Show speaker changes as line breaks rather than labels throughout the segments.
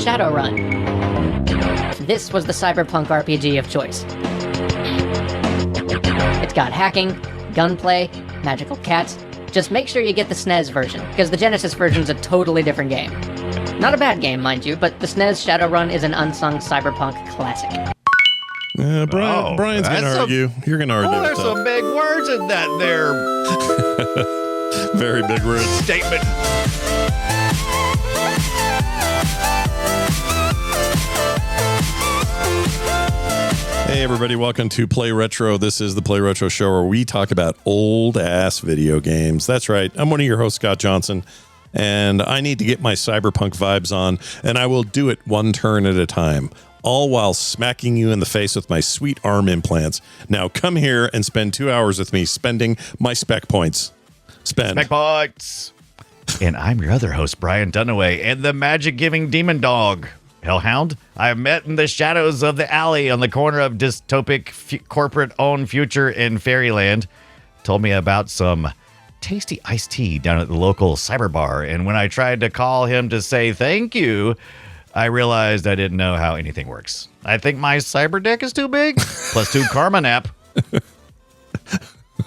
Shadowrun. This was the cyberpunk RPG of choice. It's got hacking, gunplay, magical cats. Just make sure you get the SNES version, because the Genesis version's a totally different game. Not a bad game, mind you, but the SNES Shadowrun is an unsung cyberpunk classic.
Brian's going to argue. You're going to argue.
Oh, there's some big words in that there.
Very big words.
Statement.
Hey everybody, welcome to Play Retro. This is the Play Retro show where we talk about old-ass video games. That's right. I'm one of your hosts, Scott Johnson, and I need to get my cyberpunk vibes on, and I will do it one turn at a time, all while smacking you in the face with my sweet arm implants. Now come here and spend 2 hours with me spending my spec points.
Spec points. And I'm your other host, Brian Dunaway, and the magic-giving demon dog. Hellhound, I met in the shadows of the alley on the corner of dystopic corporate-owned future in Fairyland. Told me about some tasty iced tea down at the local cyber bar, and when I tried to call him to say thank you, I realized I didn't know how anything works. I think my cyber deck is too big. Plus 2 karma nap.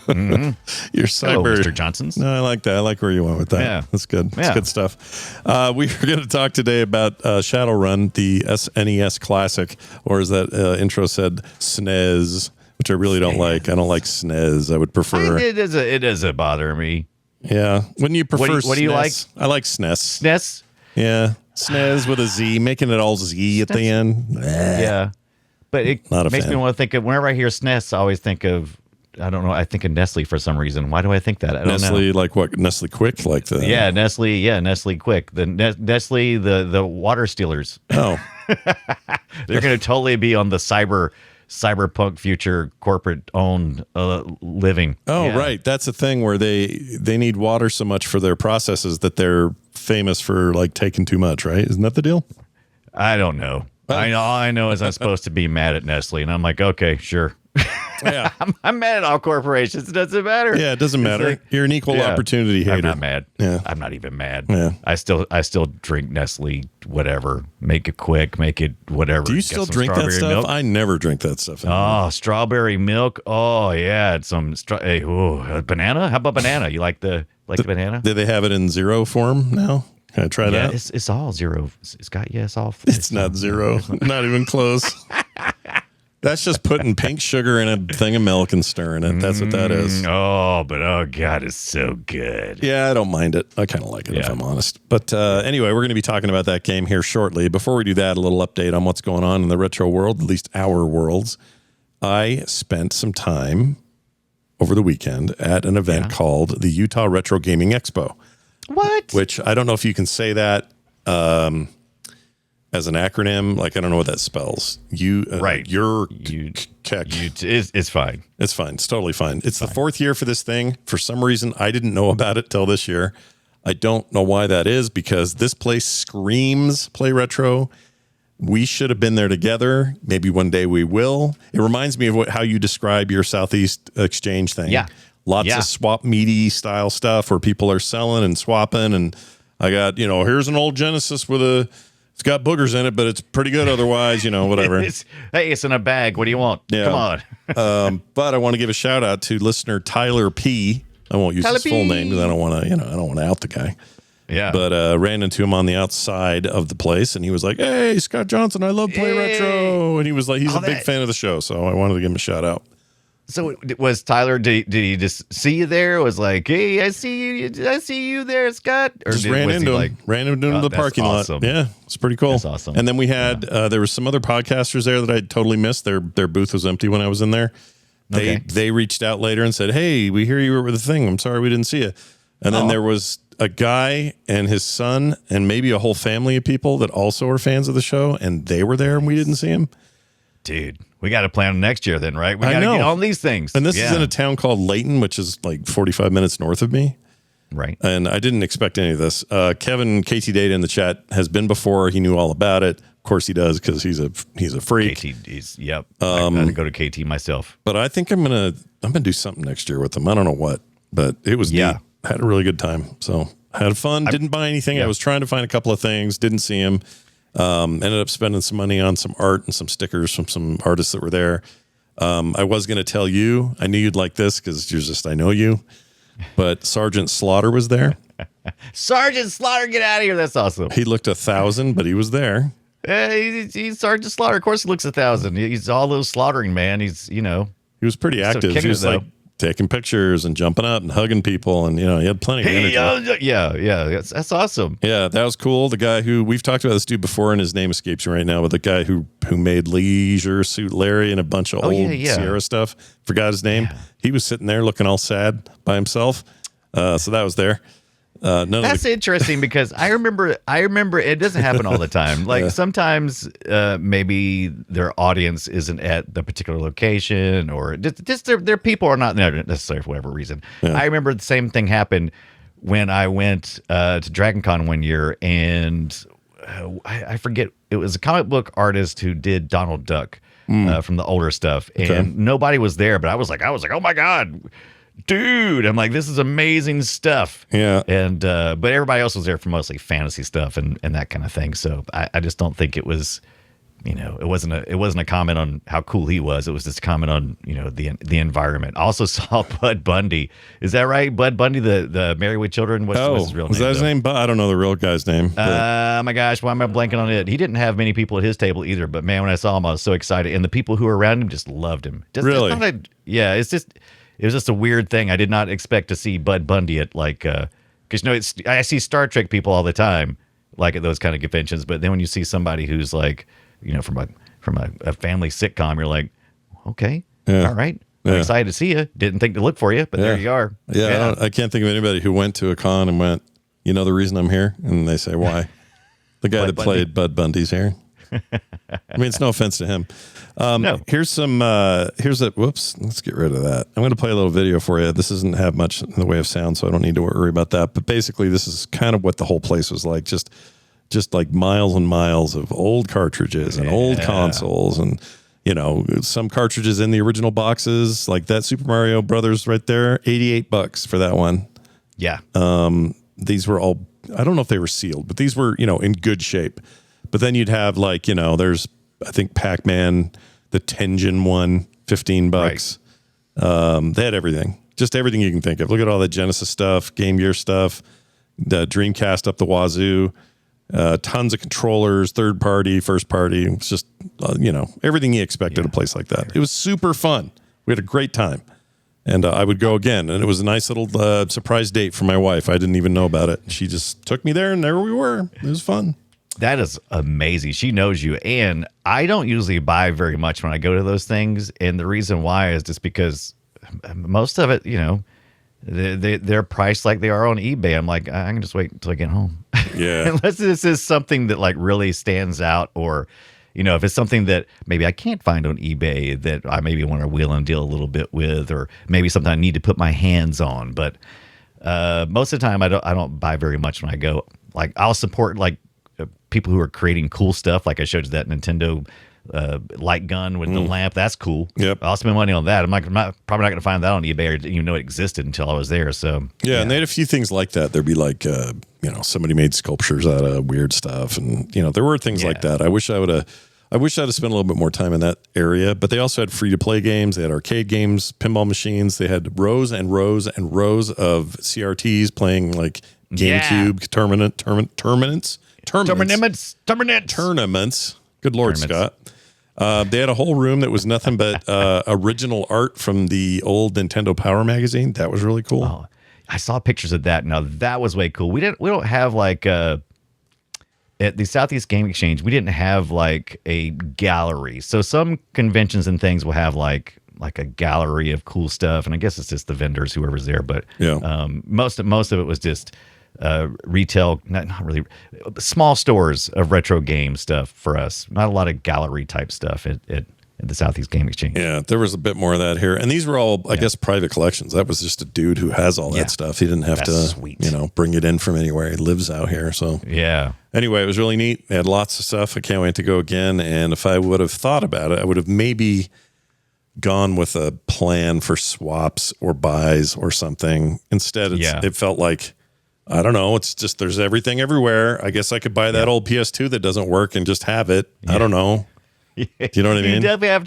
Mm-hmm.
Your cyber,
hello, Mr. Johnson's.
No, I like that. I like where you went with that.
Yeah.
That's good. That's good stuff. We are going to talk today about Shadowrun, the SNES classic, or as that intro said, SNES, which I really don't like. I don't like SNES. I would prefer.
It doesn't bother me.
Yeah. Wouldn't you prefer
what do you like?
I like SNES.
SNES?
Yeah. SNES with a Z, making it all Z at the end.
Yeah. But it makes me want to think of, whenever I hear SNES, I always think of, I don't know. I think of Nestle for some reason. Why do I think that? I don't
Nestle,
know.
like what? Nestle Quick, like the
Nestle. Yeah, Nestle Quick. The Nestle, the water stealers.
Oh,
they're going to totally be on the cyberpunk future corporate owned living.
Oh, yeah. Right. That's a thing where they need water so much for their processes that they're famous for like taking too much. Right? Isn't that the deal?
I don't know. All I know is I'm supposed to be mad at Nestle, and I'm like, okay, sure.
Yeah,
I'm mad at all corporations. It doesn't matter.
Yeah, it doesn't matter. Like, you're an equal opportunity hater.
I'm not mad.
Yeah,
I'm not even mad.
Yeah,
I still drink Nestle. Whatever. Make it quick. Make it whatever.
Do you still drink that stuff? Milk. I never drink that stuff anymore.
Oh, strawberry milk. Oh yeah, it's some banana. How about banana? You like the banana?
Do they have it in zero form now? Can I try that?
Yeah, it's all zero. It's all.
It's not zero. Not even close. That's just putting pink sugar in a thing of milk and stirring it. That's what that is.
Oh God, it's so good.
Yeah, I don't mind it. I kind of like it, if I'm honest. But anyway, we're going to be talking about that game here shortly. Before we do that, a little update on what's going on in the retro world, at least our worlds. I spent some time over the weekend at an event called the Utah Retro Gaming Expo.
What?
Which I don't know if you can say that as an acronym. Like, I don't know what that spells.
It's fine.
It's fine. It's totally fine. It's the 4th year for this thing. For some reason, I didn't know about it till this year. I don't know why that is, because this place screams Play Retro. We should have been there together. Maybe one day we will. It reminds me of how you describe your Southeast Exchange thing.
Yeah.
Lots of swap meaty style stuff where people are selling and swapping. And I got, here's an old Genesis it's got boogers in it, but it's pretty good otherwise, whatever.
It's in a bag. What do you want?
Yeah.
Come on.
But I want to give a shout out to listener Tyler P. I won't use his full name because I don't want to out the guy.
Yeah.
But ran into him on the outside of the place, and he was like, "Hey, Scott Johnson, I love Play Retro," and he was like, he's a big fan of the show, so I wanted to give him a shout out.
So was Tyler? Did he just see you there? Was like, hey, I see you there, Scott. Or
just ran into him. Ran into him in the parking lot. Yeah, it's pretty cool.
That's awesome.
And then we had there were some other podcasters there that I totally missed. Their booth was empty when I was in there. They reached out later and said, "Hey, we hear you were with the thing. I'm sorry we didn't see you." And then there was a guy and his son and maybe a whole family of people that also are fans of the show, and they were there and we didn't see him.
Dude, we got to plan next year then, right? We got to get on these things.
And this is in a town called Layton, which is like 45 minutes north of me.
Right.
And I didn't expect any of this. Kevin KT Data in the chat has been before. He knew all about it. Of course he does, because he's a freak.
Yep. I had to go to KT myself.
But I think I'm gonna do something next year with him. I don't know what, but it was neat. Had a really good time. So had fun. Didn't buy anything. I was trying to find a couple of things. Didn't see him. Ended up spending some money on some art and some stickers from some artists that were there. I was going to tell you, I knew you'd like this because you're just, I know you, but Sergeant Slaughter was there.
Sergeant Slaughter, get out of here. That's awesome.
He looked 1,000, but he was there.
He's Sergeant Slaughter. Of course he looks 1,000. He's all those slaughtering, man. He's,
He was pretty active.
So
he was like taking pictures and jumping up and hugging people. And, he had plenty of energy.
Yeah. That's awesome.
Yeah, that was cool. The guy who, we've talked about this dude before and his name escapes me right now, but the guy who made Leisure Suit Larry and a bunch of old Sierra stuff, forgot his name. Yeah. He was sitting there looking all sad by himself. So that was there.
That's interesting because I remember it doesn't happen all the time. Like sometimes maybe their audience isn't at the particular location or just their people are not there necessarily for whatever reason. Yeah. I remember the same thing happened when I went to Dragon Con one year, and I forget, it was a comic book artist who did Donald Duck from the older stuff, and nobody was there, but I was like, oh my God, dude, I'm like, this is amazing stuff.
Yeah.
And but everybody else was there for mostly fantasy stuff and that kind of thing. So I just don't think it was, it wasn't a comment on how cool he was. It was just a comment on, the environment. I also saw Bud Bundy. Is that right? Bud Bundy, the Married with Children? What's his real name?
Was that his name? I don't know the real guy's name.
Oh my gosh, why am I blanking on it? He didn't have many people at his table either, but man, when I saw him, I was so excited. And the people who were around him just loved him.
Really?
It was just a weird thing. I did not expect to see Bud Bundy at because I see Star Trek people all the time, like at those kind of conventions. But then when you see somebody who's like, from a family sitcom, you're like, okay, all right, I'm excited to see you. Didn't think to look for you, but there you are.
Yeah, I can't think of anybody who went to a con and went, the reason I'm here, and they say why. The guy that played Bud Bundy's here. I mean, it's no offense to him.
No.
Here's whoops, let's get rid of that. I'm going to play a little video for you. This doesn't have much in the way of sound, so I don't need to worry about that. But basically, this is kind of what the whole place was like. Just like miles and miles of old cartridges and old consoles and, some cartridges in the original boxes, like that Super Mario Brothers right there, $88 for that one.
Yeah.
These were all, I don't know if they were sealed, but these were, in good shape. But then you'd have there's, I think, Pac-Man, the Tengen one, $15. Right. They had everything, just everything you can think of. Look at all the Genesis stuff, Game Gear stuff, the Dreamcast up the wazoo, tons of controllers, third party, first party. It's just, everything you expect at a place like that. It was super fun. We had a great time. And I would go again. And it was a nice little surprise date for my wife. I didn't even know about it. She just took me there, and there we were. It was fun.
That is amazing. She knows you. And I don't usually buy very much when I go to those things. And the reason why is just because most of it, they're priced like they are on eBay. I'm like, I can just wait until I get home.
Yeah.
Unless this is something that like really stands out, or, if it's something that maybe I can't find on eBay that I maybe want to wheel and deal a little bit with, or maybe something I need to put my hands on. But most of the time I don't buy very much when I go. Like, I'll support people who are creating cool stuff. Like I showed you that Nintendo light gun with the lamp. That's cool.
Yep.
I'll spend money on that. I'm probably not going to find that on eBay or even know it existed until I was there. So
yeah, and they had a few things like that. There'd be like somebody made sculptures out of weird stuff, and there were things like that. I wish I'd have spent a little bit more time in that area. But they also had free to play games. They had arcade games, pinball machines. They had rows and rows and rows of CRTs playing like GameCube tournaments. Good Lord, Scott. They had a whole room that was nothing but original art from the old Nintendo Power magazine. That was really cool.
Oh, I saw pictures of that. Now that was way cool. We don't have like at the Southeast Game Exchange, we didn't have like a gallery. So some conventions and things will have like a gallery of cool stuff, and I guess it's just the vendors, whoever's there. But most of it was just retail, not really, small stores of retro game stuff for us. Not a lot of gallery type stuff at the Southeast Game Exchange.
Yeah, there was a bit more of that here. And these were all, I guess, private collections. That was just a dude who has all that stuff. He didn't have to, bring it in from anywhere. He lives out here. So
yeah.
Anyway, it was really neat. They had lots of stuff. I can't wait to go again. And if I would have thought about it, I would have maybe gone with a plan for swaps or buys or something. Instead, it felt like I don't know. It's just there's everything everywhere. I guess I could buy that old PS2 that doesn't work and just have it. I don't know. Do you know what I mean?
You definitely have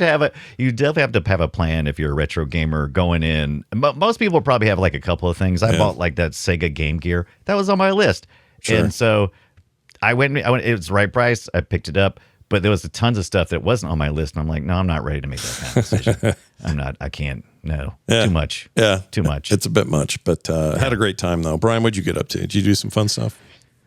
to have a plan if you're a retro gamer going in. Most people probably have like a couple of things. I bought like that Sega Game Gear. That was on my list.
Sure.
And so I went, it was the right price. I picked it up, but there was tons of stuff that wasn't on my list. And I'm like, no, I'm not ready to make that kind of decision. I can't. No, too much.
Yeah.
Too much.
It's a bit much, but had a great time though. Brian, what'd you get up to? Did you do some fun stuff?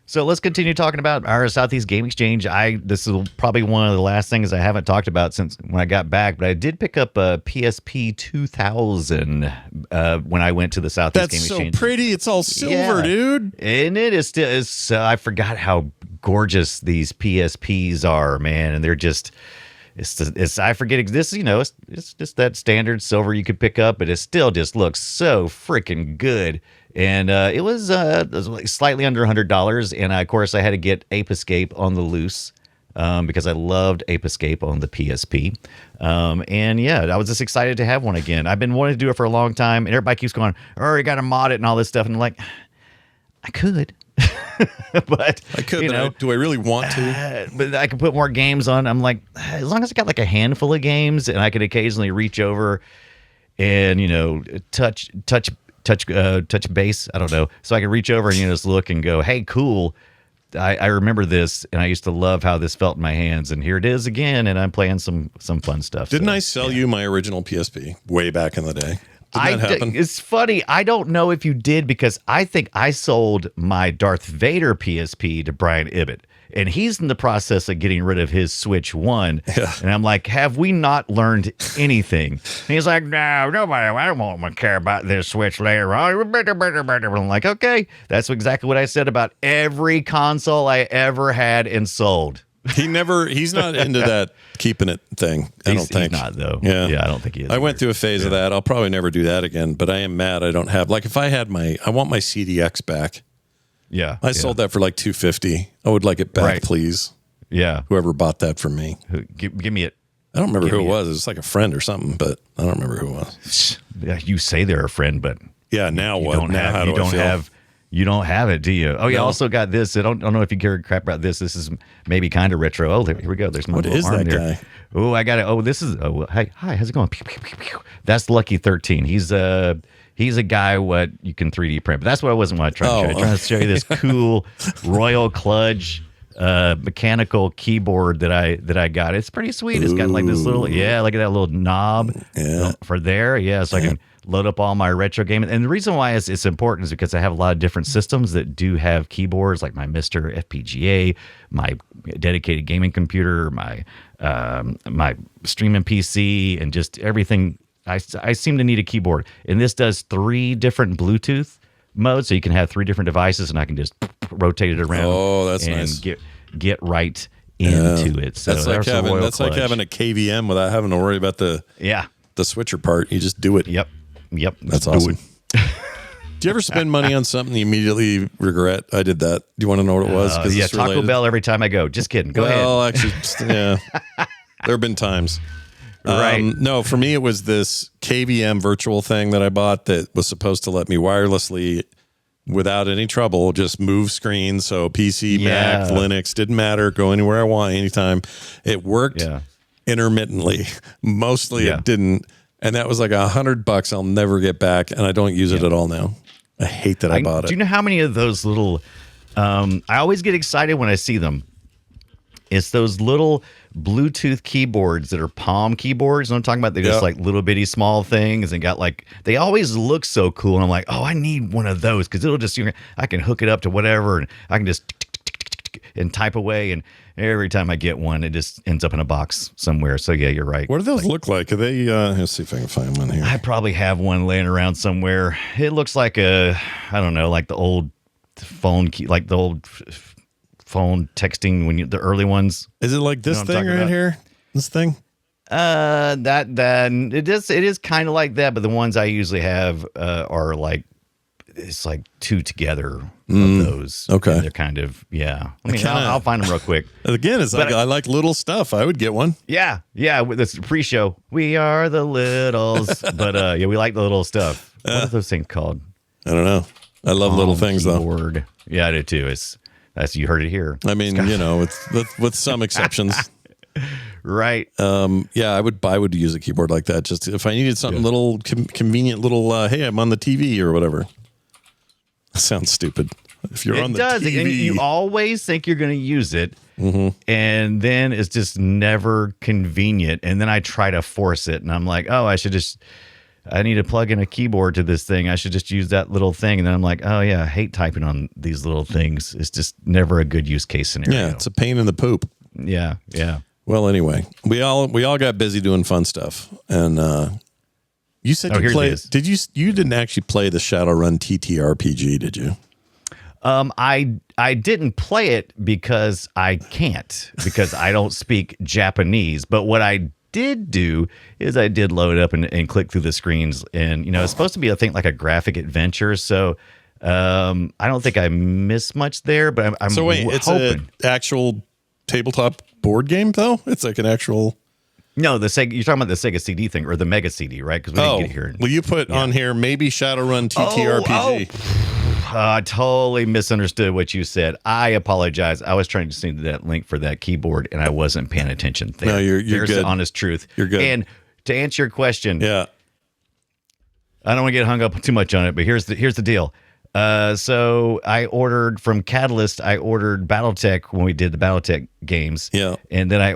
So let's continue talking about our Southeast Game Exchange. This is probably one of the last things I haven't talked about since when I got back, but I did pick up a PSP 2000 when I went to the Southeast Game Exchange.
That's so pretty. It's all silver, dude.
And it is still. I forgot how gorgeous these PSPs are, man. And they're just. I forget this. It's just that standard silver you could pick up, but it still just looks so freaking good. And it was like slightly under $100. And of course, I had to get Ape Escape on the loose because I loved Ape Escape on the PSP. And yeah, I was just excited to have one again. I've been wanting to do it for a long time, and everybody keeps going, "Oh, you got to mod it and all this stuff." And I'm like, I could. But
I could, but do I really want to?
But I can put more games on. I'm like, as long as I got like a handful of games, and I could occasionally reach over and touch base. I don't know, so I can reach over and just look and go, "Hey, cool! I remember this, and I used to love how this felt in my hands, and here it is again." And I'm playing some fun stuff.
Didn't I sell you my original PSP way back in the day? Did that happen?
It's funny. I don't know if you did because I think I sold my Darth Vader PSP to Brian Ibbett, and he's in the process of getting rid of his Switch 1. Yeah. And I'm like, have we not learned anything? And he's like, no, nobody, I won't care about this Switch later on. I'm like, okay, that's exactly what I said about every console I ever had and sold.
He's not into that keeping it thing. I don't think.
He's not, though.
Yeah,
I don't think he is.
I went through a phase of that. I'll probably never do that again, but I am mad I don't have, like, if I had I want my CDX back.
Yeah.
I sold that for like $250. I would like it back, please.
Yeah.
Whoever bought that for me.
Give me it.
I don't remember who it was. It was like a friend or something, but I don't remember who it was.
Yeah, you say they're a friend, but
yeah, now what?
You don't have it, do you? Oh, yeah. No. Also got this. I don't know if you care crap about this. This is maybe kind of retro. Oh, here we go. There's my
what is
arm
that
there.
Guy?
Oh, I got it. Oh, this is. Oh, hi. How's it going? Pew, pew, pew, pew. That's Lucky 13. He's a guy what you can 3D print. But that's what I wasn't trying to show you. I'm trying to show you this cool Royal Kludge mechanical keyboard that I got. It's pretty sweet. It's got like this little look at that little knob for there. Yeah, so I can load up all my retro games. And the reason why it's important is because I have a lot of different systems that do have keyboards, like my Mr. FPGA, my dedicated gaming computer, my streaming PC, and just everything. I seem to need a keyboard. And this does 3 different Bluetooth modes, so you can have 3 different devices, and I can just rotate it around.
Oh, that's
and
nice.
Get right into it. So
that's like having a KVM without having to worry about the switcher part. You just do it.
Yep.
That's awesome. Do you ever spend money on something you immediately regret? I did that. Do you want to know what it was?
Yeah, Taco Bell every time I go. Just kidding. Go ahead.
Well, actually, yeah. There have been times.
Right.
No, for me, it was this KVM virtual thing that I bought that was supposed to let me wirelessly, without any trouble, just move screens. So PC, Mac, Linux, didn't matter. Go anywhere I want, anytime. It worked intermittently. Mostly it didn't. And that was like $100 I'll never get back. And I don't use it at all now. I hate that I bought it.
Do you know how many of those little, I always get excited when I see them. It's those little Bluetooth keyboards that are palm keyboards. And I'm talking about they're just like little bitty small things and got like, they always look so cool. And I'm like, oh, I need one of those because it'll just, I can hook it up to whatever and I can just and type away. And every time I get one, it just ends up in a box somewhere. So yeah, you're right.
What do those look like? Are they, let's see if I can find one here.
I probably have one laying around somewhere. It looks like I don't know, like the old phone key, like the old phone texting the early ones.
Is it like this thing right here? This thing?
That it is kind of like that, but the ones I usually have are like it's like 2 together of those.
Okay,
and they're kind of I'll find them real quick.
Again, it's I like little stuff. I would get one.
Yeah. With this pre-show, we are the littles, but we like the little stuff. What are those things called?
I don't know. I love little things,
keyboard.
though.
Yeah, I do too. That's you heard it here.
I mean, with some exceptions.
Right.
Yeah, I would use a keyboard like that. Just if I needed something little convenient, little hey, I'm on the TV or whatever. Sounds stupid. If you're on the TV,
and you always think you're going to use it, and then it's just never convenient. And then I try to force it, and I'm like, oh, I need to plug in a keyboard to this thing. I should just use that little thing. And then I'm like, oh yeah, I hate typing on these little things. It's just never a good use case scenario.
Yeah, it's a pain in the poop.
Yeah, yeah.
Well, anyway, we all got busy doing fun stuff, and you said you played. Did you? You didn't actually play the Shadowrun TTRPG, did you?
I didn't play it because I can't, because I don't speak Japanese. But what I did do is I did load it up and click through the screens, and it's supposed to be, I think, like a graphic adventure. So I don't think I missed much there. But I'm
so wait, it's an actual tabletop board game though? It's like an actual.
No, the Sega. You're talking about the Sega CD thing or the Mega CD, right? Because we didn't get it here.
Well, you put on here maybe Shadowrun TTRPG.
I totally misunderstood what you said. I apologize. I was trying to send that link for that keyboard, and I wasn't paying attention.
No, you're
There's
good.
the honest truth.
You're good.
And to answer your question,
yeah,
I don't want to get hung up too much on it, but here's the deal. So I ordered from Catalyst. I ordered BattleTech when we did the BattleTech games.
Yeah.
And then I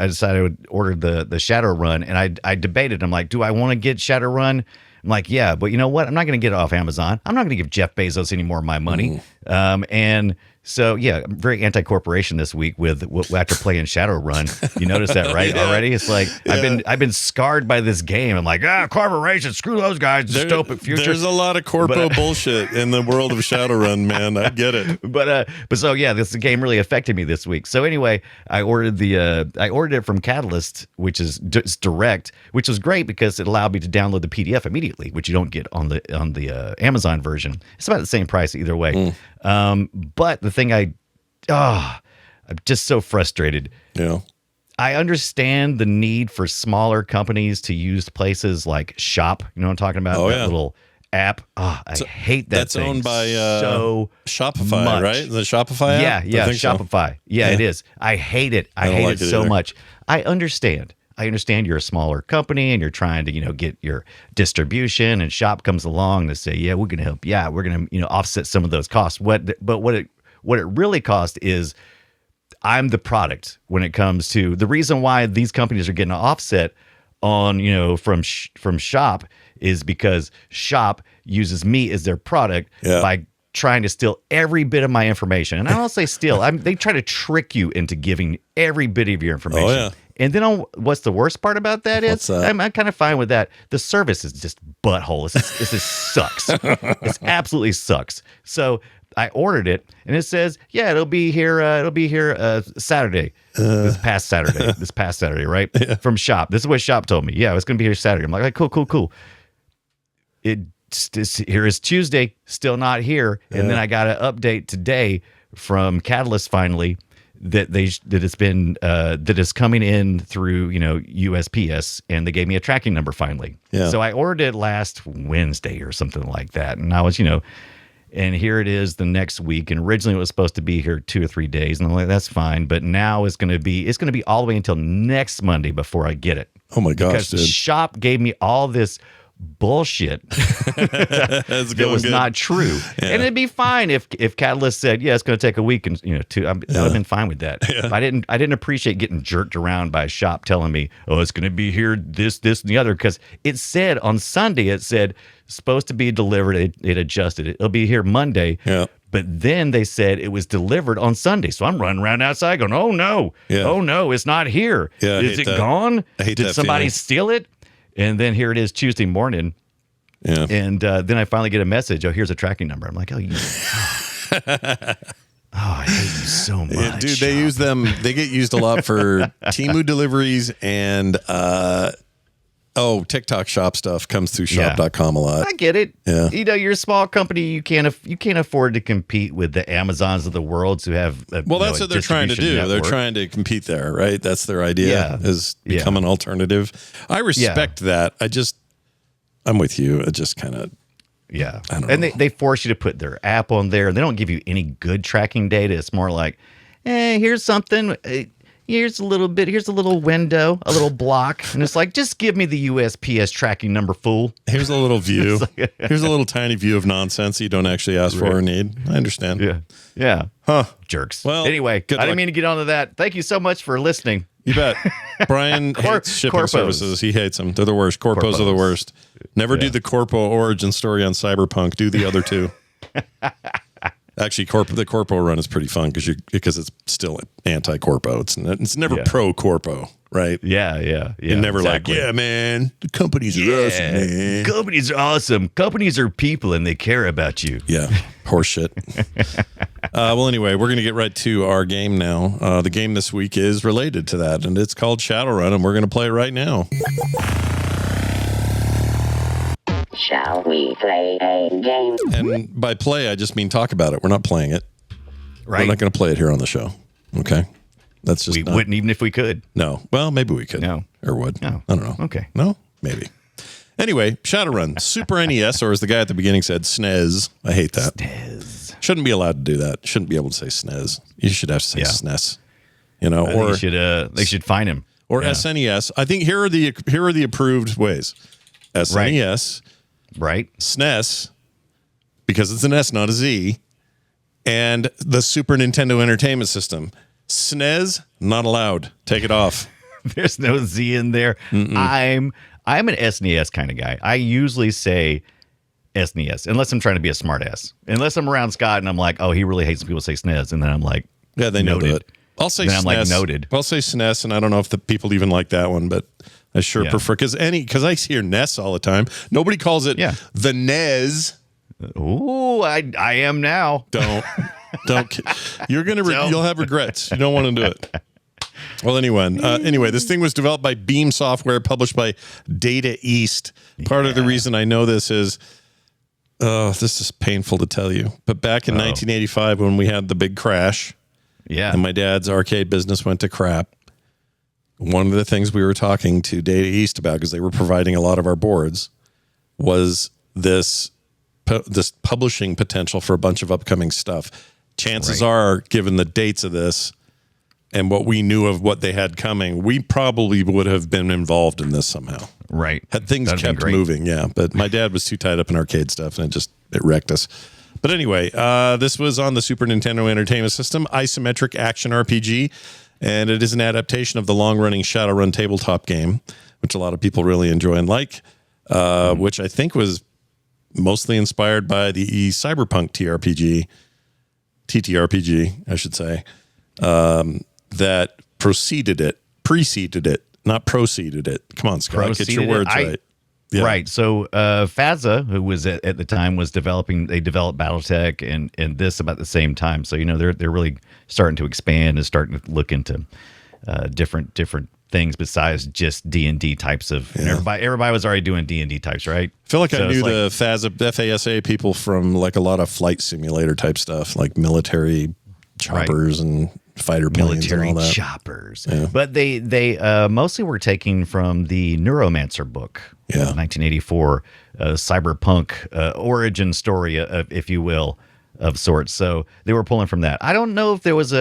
decided I would order the Shadowrun, and I debated. I'm like, do I want to get Shadowrun? I'm like, yeah, but you know what? I'm not going to get it off Amazon. I'm not going to give Jeff Bezos any more of my money. And so, yeah, I'm very anti-corporation this week after playing Shadowrun. You notice that, right?
Yeah.
Already, it's like I've been scarred by this game. I'm like, corporations, screw those guys, dystopic future.
There's a lot of corpo bullshit in the world of Shadowrun, man. I get it.
But so yeah, this game really affected me this week. So anyway, I ordered it from Catalyst, which is direct, which was great because it allowed me to download the PDF immediately, which you don't get on the Amazon version. It's about the same price either way. But the thing I'm just so frustrated.
Yeah.
I understand the need for smaller companies to use places like Shop. You know what I'm talking about? That little app. I hate that
that's
thing.
Owned by
so
Shopify,
much.
right? The Shopify app?
Yeah, Shopify. So. Yeah, it is. I hate it. I hate it so
either.
much. I understand you're a smaller company and you're trying to, get your distribution, and Shop comes along to say, yeah, we're going to help. Yeah, we're going to, offset some of those costs. What it really costs is I'm the product when it comes to the reason why these companies are getting an offset on, from Shop is because Shop uses me as their product by trying to steal every bit of my information. And I don't say steal. They try to trick you into giving every bit of your information.
Oh, yeah.
And then what's the worst part about that is I'm kind of fine with that. The service is just butthole. This just sucks. It absolutely sucks. So I ordered it, and it says, yeah, it'll be here Saturday. This past Saturday, right? Yeah. From Shop. This is what Shop told me. Yeah, it's going to be here Saturday. I'm like, cool. Here is Tuesday, still not here. And then I got an update today from Catalyst finally that it's coming in through USPS, and they gave me a tracking number finally. Yeah. So I ordered it last Wednesday or something like that, and I was and here it is the next week. And originally it was supposed to be here 2 or 3 days, and I'm like, that's fine. But now it's going to be all the way until next Monday before I get it.
Oh my gosh,
because
dude!
Shop gave me all this bullshit that was not true. Yeah. And it'd be fine if Catalyst said, yeah, it's going to take a week, and I would have been fine with that. Yeah. I didn't appreciate getting jerked around by Shop telling me, oh, it's going to be here this and the other, because it said on Sunday, it said supposed to be delivered. It adjusted it. It'll be here Monday. Yeah. But then they said it was delivered on Sunday. So I'm running around outside going, oh no, it's not here. Yeah, is it gone? Did somebody steal it? And then here it is Tuesday morning. Yeah. And then I finally get a message. Oh, here's a tracking number. I'm like, oh, I hate you so much. Yeah,
dude, they use them. They get used a lot for Temu deliveries and TikTok Shop stuff comes through shop.com a lot.
I get it.
Yeah.
You're a small company. You can't afford to compete with the Amazons of the world who have
that's what they're trying to do.
Network.
They're trying to compete there, right? That's their idea, is become an alternative. I respect that. I'm with you. It just kind of
Yeah.
I don't
And
know.
they force you to put their app on there. They don't give you any good tracking data. It's more like, here's something. Here's a little bit. Here's a little window, a little block. And it's like, just give me the USPS tracking number, fool.
Here's a little view. Here's a little tiny view of nonsense you don't actually ask for or need. I understand.
Yeah. Yeah.
Huh.
Jerks.
Well,
anyway, I
good luck.
didn't mean to get onto that. Thank you so much for listening.
You bet. Brian hates shipping
corpos.
services. He hates them. They're the worst. Corpos are the worst. Never do the Corpo origin story on Cyberpunk. Do the other two. Actually, the Corpo run is pretty fun because it's still anti-Corpo. It's never pro-Corpo, right?
Yeah.
You're never
exactly.
like, yeah, man, the companies are awesome, man.
Companies are awesome. Companies are people and they care about you.
Yeah, horseshit. Well, anyway, we're going to get right to our game now. The game this week is related to that, and it's called Shadowrun, and we're going to play it right now.
Shall we play a game?
And by play, I just mean talk about it. We're not playing it.
Right.
We're not going to play it here on the show. Okay? That's just
We wouldn't even if we could.
No. Well, maybe we could.
No.
Or would.
No.
I don't know.
Okay.
No? Maybe. Anyway, Shadowrun. Super NES, or as the guy at the beginning said, SNES. I hate that.
SNES.
Shouldn't be allowed to do that. Shouldn't be able to say SNES. You should have to say SNES. You know,
I think they should fine him.
Or SNES. I think here are the approved ways. SNES,
Right.
SNES, because it's an S, not a Z, and the Super Nintendo Entertainment System. SNES, not allowed. Take it off.
There's no Z in there. I'm an SNES kind of guy. I usually say SNES unless I'm trying to be a smartass. Unless I'm around Scott and I'm like, oh, he really hates when people say SNES, and then I'm like,
Yeah, they know
noted.
it. I'll say
Then
SNES.
I'm like, noted.
I'll say SNES, and I don't know if the people even like that one, but I sure prefer because I hear NES all the time. Nobody calls it the NES.
Ooh, I am now.
Don't. You're gonna. You'll have regrets. You don't want to do it. Well, anyway, this thing was developed by Beam Software, published by Data East. Part of the reason I know this is, this is painful to tell you, but back in 1985 when we had the big crash, and my dad's arcade business went to crap. One of the things we were talking to Data East about, because they were providing a lot of our boards, was this publishing potential for a bunch of upcoming stuff. Chances are, given the dates of this and what we knew of what they had coming, we probably would have been involved in this somehow.
Right.
Had things kept moving, but my dad was too tied up in arcade stuff, and it wrecked us. But anyway, this was on the Super Nintendo Entertainment System, isometric action RPG, and it is an adaptation of the long-running Shadowrun tabletop game, which a lot of people really enjoy and like, which I think was mostly inspired by the cyberpunk TTRPG, I should say, that preceded it, not proceeded it. Come on, Scott, get your words right. Yeah.
Right. So FASA, who was at the time, was developing. They developed BattleTech and this about the same time. So they're really starting to expand and starting to look into different things besides just D&D types of. And everybody was already doing D&D types, right?
I feel like I knew the FASA people from like a lot lot of simulator type stuff, like military choppers and fighter planes
military
and all that.
choppers. Yeah. But they mostly were taking from the Neuromancer book, 1984, cyberpunk origin story, if you will, of sorts. So they were pulling from that. I don't know if there was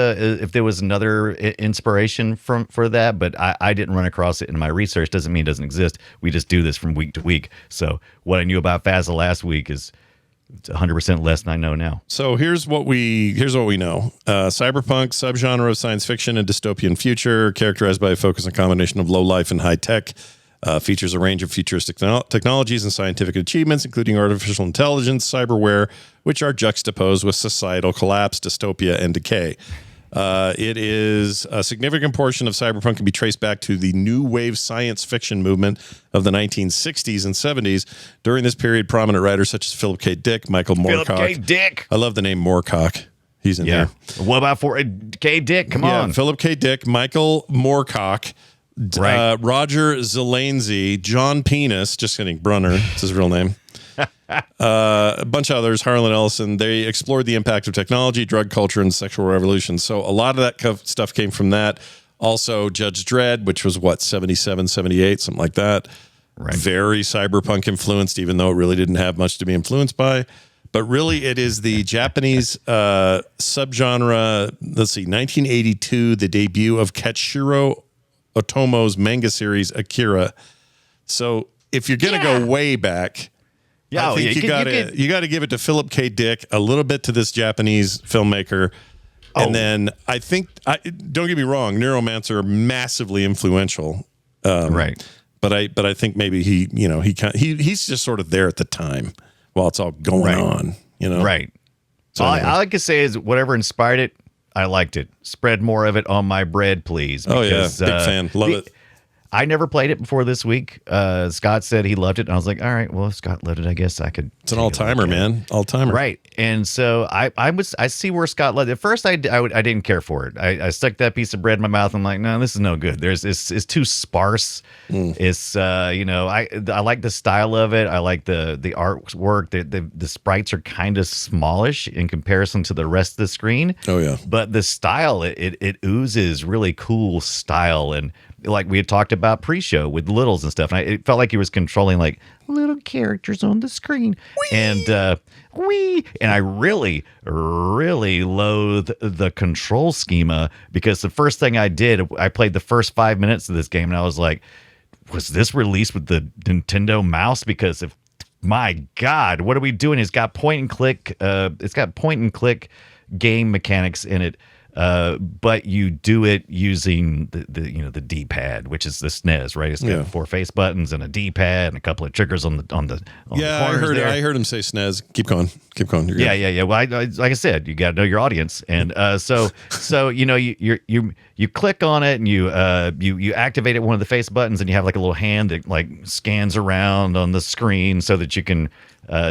another inspiration for that, but I didn't run across it in my research. Doesn't mean it doesn't exist. We just do this from week to week. So what I knew about FASA last week is 100% less than I know now.
So here's what we know. Cyberpunk, subgenre of science fiction and dystopian future, characterized by a focus on combination of low life and high tech. Features a range of futuristic technologies and scientific achievements, including artificial intelligence, cyberware, which are juxtaposed with societal collapse, dystopia, and decay. It is a significant portion of cyberpunk can be traced back to the new wave science fiction movement of the 1960s and 70s. During this period, prominent writers such as Philip K. Dick, Michael Moorcock.
Philip K. Dick.
I love the name Moorcock. He's in there.
What about K. Dick? Come on.
Philip K. Dick, Michael Moorcock, Roger Zelazny, John Penis, just kidding, Brunner, it's his real name. A bunch of others, Harlan Ellison. They explored the impact of technology, drug culture, and sexual revolution. So a lot of that stuff came from that. Also, Judge Dredd, which was 77, 78, something like that. very cyberpunk influenced, even though it really didn't have much to be influenced by. But really, it is the Japanese subgenre. Let's see, 1982, the debut of Katsuhiro Otomo's manga series Akira. So if you're gonna go way back, I think you gotta give it to Philip K. Dick, a little bit to this Japanese filmmaker, and then I think don't get me wrong, Neuromancer massively influential, right? But I think maybe he's just sort of there at the time while it's all going on,
right.
So
all I can say is whatever inspired it, I liked it. Spread more of it on my bread, please. Because,
big fan, love it.
I never played it before this week. Scott said he loved it, and I was like, all right, well, if Scott loved it, I guess I could.
It's an all-timer, man. All-timer.
Right. And so I see where Scott loved it. At first, I didn't care for it. I stuck that piece of bread in my mouth. I'm like, no, this is no good. It's too sparse. It's, I like the style of it. I like the artwork. The sprites are kind of smallish in comparison to the rest of the screen.
Oh, yeah.
But the style, it oozes really cool style. And like we had talked about pre-show with littles and stuff. And it felt like he was controlling like little characters on the screen. Whee! And I really, really loathe the control schema, because the first thing I did, I played the first 5 minutes of this game and I was like, was this released with the Nintendo mouse? Because my God, what are we doing? It's got point and click game mechanics in it. But you do it using the D-pad, which is the SNES, right? It's got 4 face buttons and a D-pad and a couple of triggers on the corners.
I heard him say SNES. Keep going. You're
yeah. Well, like I said, you got to know your audience, and so you click on it and you activate it one of the face buttons, and you have like a little hand that like scans around on the screen so that you can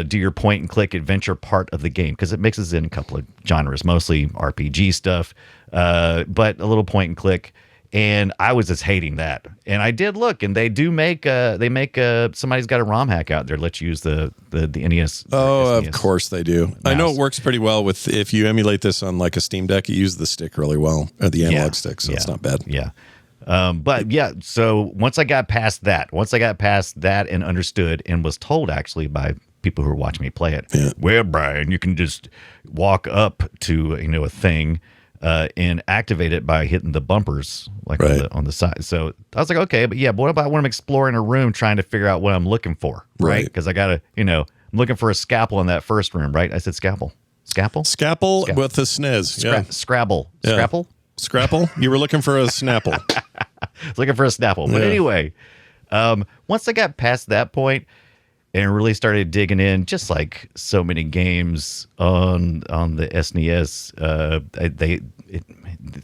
do your point and click adventure part of the game, because it mixes in a couple of genres, mostly RPG stuff, but a little point and click. And I was just hating that. And I did look, and they do make somebody's got a ROM hack out there that lets you use the NES.
Oh,
SNES
of course they do. Mouse. I know it works pretty well with, if you emulate this on like a Steam Deck, you use the stick really well, or the analog stick, so it's not bad.
Yeah. But yeah, so once I got past that and understood and was told actually by people who were watching me play it, well, Brian, you can just walk up to a thing and activate it by hitting the bumpers like on the side. So I was like, okay, but what about when I'm exploring a room trying to figure out what I'm looking for, right? Because I gotta, I'm looking for a scalpel in that first room, right? I said scalpel with the SNES. Scrabble.
Yeah.
Scrapple.
Scrapple? You were looking for a Snapple.
I was looking for a Snapple. But anyway, once I got past that point and really started digging in, just like so many games on the SNES,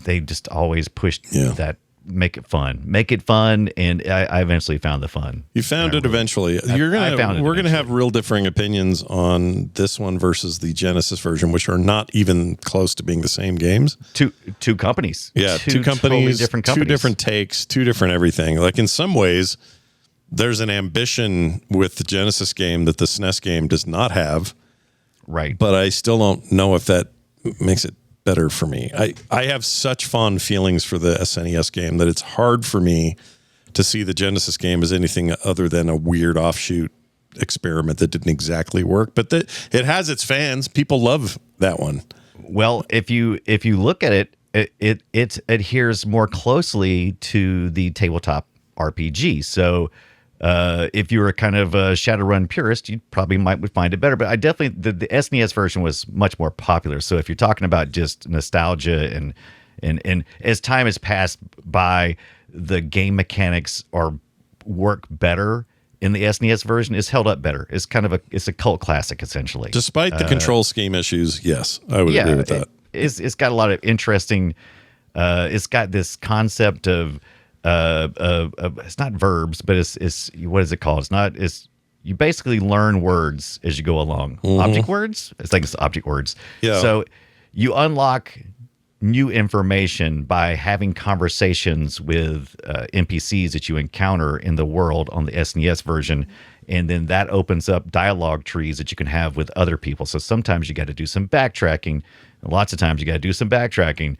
they just always pushed that. Make it fun, and I eventually found the fun.
You found it eventually. We're gonna have real differing opinions on this one versus the Genesis version, which are not even close to being the same games.
Two companies.
Yeah, two companies,
totally different companies.
2 different takes, 2 different everything. Like in some ways, there's an ambition with the Genesis game that the SNES game does not have.
Right.
But I still don't know if that makes it better for me. I have such fond feelings for the SNES game that it's hard for me to see the Genesis game as anything other than a weird offshoot experiment that didn't exactly work. But it has its fans. People love that one.
Well, if you look at it, it adheres more closely to the tabletop RPG. So if you were kind of a Shadowrun purist, you probably would find it better. But I definitely, the SNES version was much more popular. So if you're talking about just nostalgia and as time has passed by, the game mechanics work better in the SNES version. It's held up better. It's kind of it's a cult classic essentially.
Despite the control scheme issues, yes, I would agree with that.
It's got a lot of interesting. It's got this concept of. It's not verbs, but it's what is it called? You basically learn words as you go along. Object words? It's object words.
Yeah.
So you unlock new information by having conversations with NPCs that you encounter in the world on the SNES version. And then that opens up dialogue trees that you can have with other people. So sometimes you got to do some backtracking. Lots of times you got to do some backtracking.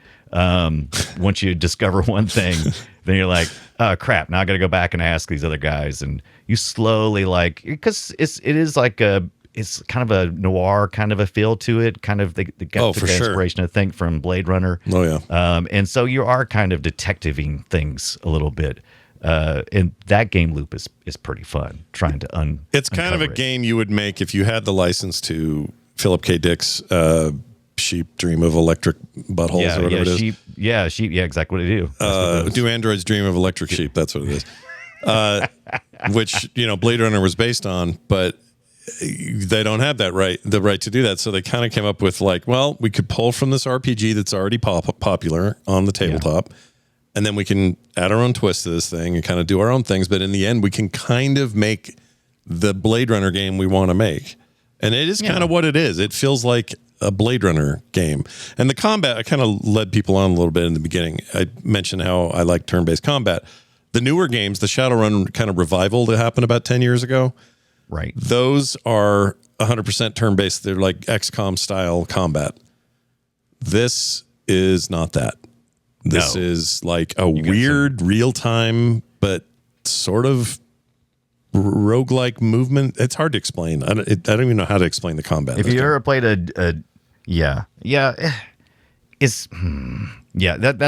Once you discover one thing, then you're like, oh crap, now I got to go back and ask these other guys. And you slowly because it's kind of a noir kind of a feel to it. Kind of they got the inspiration, I think, from Blade Runner.
Oh yeah.
And so you are kind of detectiving things a little bit. And that game loop is pretty fun. Trying to
It's kind of a game you would make if you had the license to Philip K. Dick's Sheep Dream of Electric Buttholes or whatever it is.
Sheep, exactly what they do.
Do androids dream of electric sheep? That's what it is. Which Blade Runner was based on, but they don't have the right to do that. So they kind of came up with we could pull from this RPG that's already popular on the tabletop. Yeah. And then we can add our own twist to this thing and kind of do our own things. But in the end, we can kind of make the Blade Runner game we want to make. And it is kind of what it is. It feels like a Blade Runner game. And the combat, I kind of led people on a little bit in the beginning. I mentioned how I like turn-based combat. The newer games, the Shadowrun kind of revival that happened about 10 years ago.
Right.
Those are 100% turn-based. They're like XCOM style combat. This is not that. This is like a weird real-time, but sort of roguelike movement. It's hard to explain. I don't even know how to explain the combat.
If you ever played that's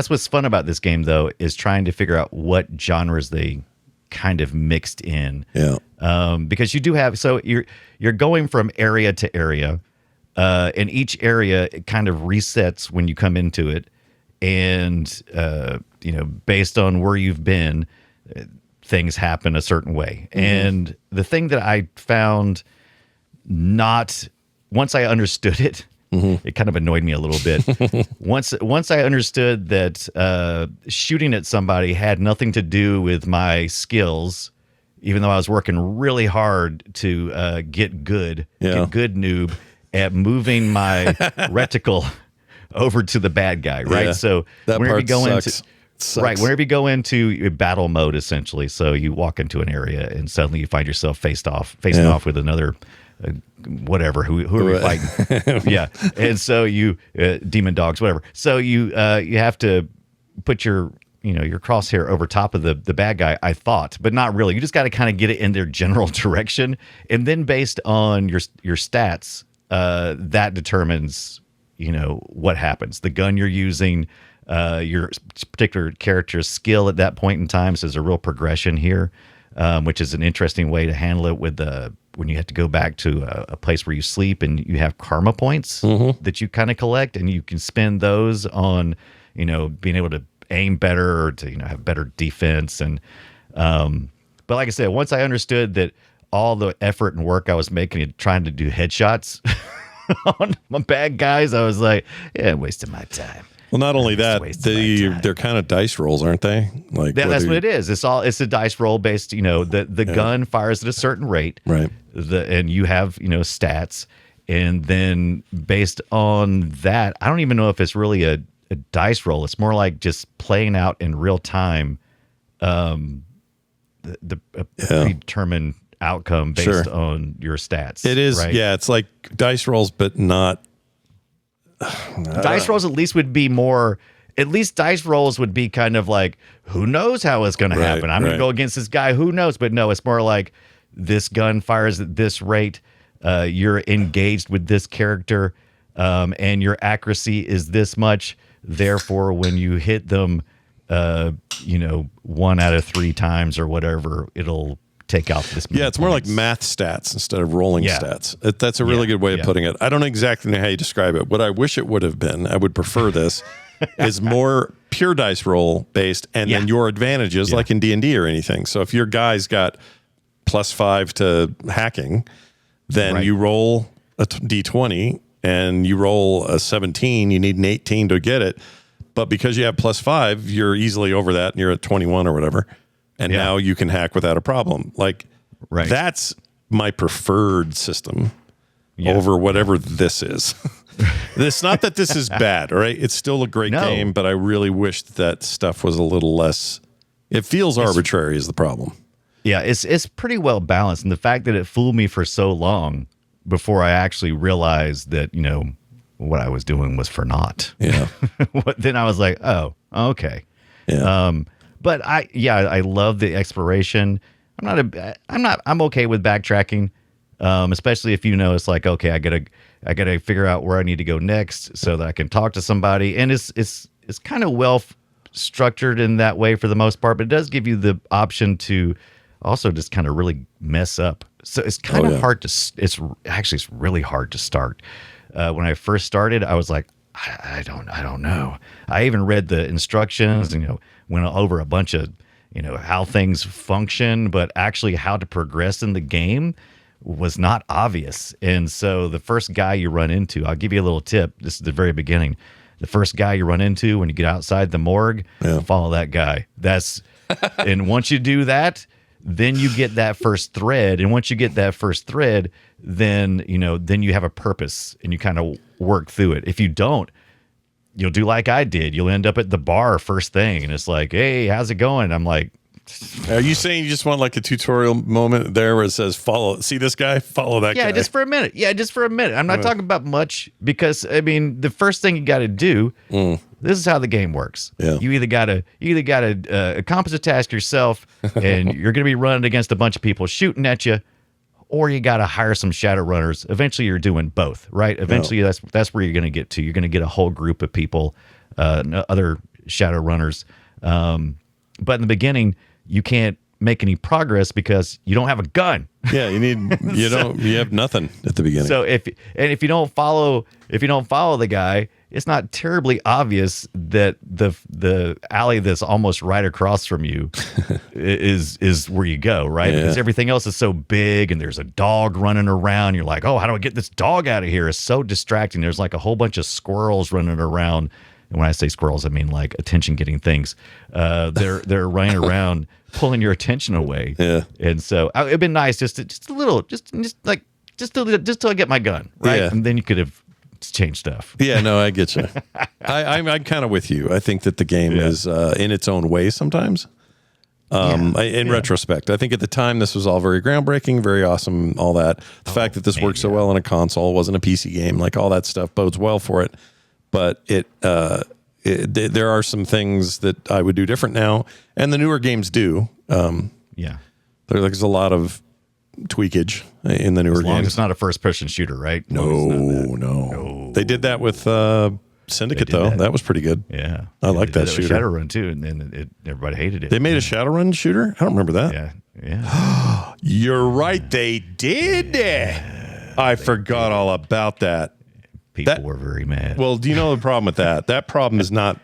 what's fun about this game, though, is trying to figure out what genres they kind of mixed in.
Yeah.
Because you do have, so you're going from area to area, and each area it kind of resets when you come into it. And, based on where you've been, things happen a certain way. Mm-hmm. And the thing that I found once I understood it, it kind of annoyed me a little bit. Once I understood that shooting at somebody had nothing to do with my skills, even though I was working really hard to get good noob at moving my reticle over to the bad guy, right?
Yeah,
so
that
whenever
part
you go
sucks.
whenever you go into battle mode, essentially, so you walk into an area and suddenly you find yourself facing off with another whatever who are you fighting? Yeah, and so you demon dogs, whatever. So you have to put your crosshair over top of the bad guy, I thought, but not really. You just got to kind of get it in their general direction, and then based on your stats, that determines what happens. The gun you're using, your particular character's skill at that point in time. So there's a real progression here, which is an interesting way to handle it with when you have to go back to a place where you sleep and you have karma points that you kind of collect, and you can spend those on, being able to aim better or to, have better defense. And, but like I said, once I understood that all the effort and work I was making and trying to do headshots on my bad guys, I was like, yeah, I'm wasting my time.
Well, not only that, they're kind of dice rolls, aren't they? Like
that's what it is. It's a dice roll based. The gun fires at a certain rate,
right?
And you have stats, and then based on that, I don't even know if it's really a dice roll. It's more like just playing out in real time, the predetermined outcome based on your stats.
It is,
right?
Yeah. It's like dice rolls, but not.
Dice rolls at least would be more. At least dice rolls would be kind of like, who knows how it's going to happen? I'm going to go against this guy. Who knows? But no, it's more like this gun fires at this rate. You're engaged with this character, and your accuracy is this much. Therefore, when you hit them, 1 out of 3 times or whatever, it'll take out this.
Yeah, it's more like math stats instead of rolling stats. That's a really good way of putting it. I don't exactly know how you describe it. What I wish it would have been, I would prefer this, is more pure dice roll based, and then your advantages, like in D&D or anything. So if your guy's got +5 to hacking, then you roll a D20 and you roll a 17. You need an 18 to get it. But because you have +5, you're easily over that and you're at 21 or whatever. And now you can hack without a problem. Like, that's my preferred system over whatever this is. It's not that this is bad, all right? It's still a great game, but I really wish that stuff was a little less. It feels arbitrary is the problem.
Yeah, it's pretty well balanced, and the fact that it fooled me for so long before I actually realized that what I was doing was for naught.
Yeah.
Then I was like, oh, okay.
Yeah.
But I love the exploration. I'm okay with backtracking, especially if it's like, okay, I gotta figure out where I need to go next so that I can talk to somebody, and it's kind of well structured in that way for the most part, but it does give you the option to also just kind of really mess up. So it's kind of hard to. It's really hard to start. When I first started, I was like, I don't know. I even read the instructions and went over a bunch of how things function, but actually how to progress in the game was not obvious. And so the first guy you run into, I'll give you a little tip. This is the very beginning. The first guy you run into when you get outside the morgue, follow that guy. And once you do that, then you get that first thread. And once you get that first thread, then you have a purpose and you kind of work through it. If you don't, you'll do like I did. You'll end up at the bar first thing. And it's like, hey, how's it going? I'm like,
are you saying you just want like a tutorial moment there where it says see this guy, follow that guy?
Yeah, just for a minute. I'm not talking about much because the first thing you got to do, this is how the game works.
Yeah.
You either got to accomplish a task yourself and you're going to be running against a bunch of people shooting at you, or you got to hire some Shadowrunners. Eventually you're doing both, right? Eventually that's where you're going to get to. You're going to get a whole group of people, other Shadowrunners. But in the beginning, you can't make any progress because you don't have a gun.
Yeah, you have nothing at the beginning.
So if you don't follow the guy, it's not terribly obvious that the alley that's almost right across from you is where you go, right?
Yeah.
Because everything else is so big and there's a dog running around. You're like, oh, how do I get this dog out of here? It's so distracting. There's like a whole bunch of squirrels running around. And when I say squirrels, I mean like attention-getting things. They're running around, pulling your attention away.
Yeah.
And so it'd been nice just till I get my gun, right?
Yeah.
And then you could have changed stuff.
Yeah, no, I get you. I'm kind of with you. I think that the game is in its own way sometimes. In retrospect, I think at the time this was all very groundbreaking, very awesome, all that. The fact that this worked so well on a console, wasn't a PC game, like all that stuff bodes well for it. But there are some things that I would do different now, and the newer games do. There's a lot of tweakage in the newer games.
It's not a first-person shooter, right?
No. They did that with Syndicate, though. That was pretty good.
Yeah,
I like that shooter.
Shadowrun too, and then everybody hated it.
They made a Shadowrun shooter. I don't remember that.
Yeah.
You're right. They did. I forgot all about that.
People were very mad.
Well, do you know the problem with that? That problem is not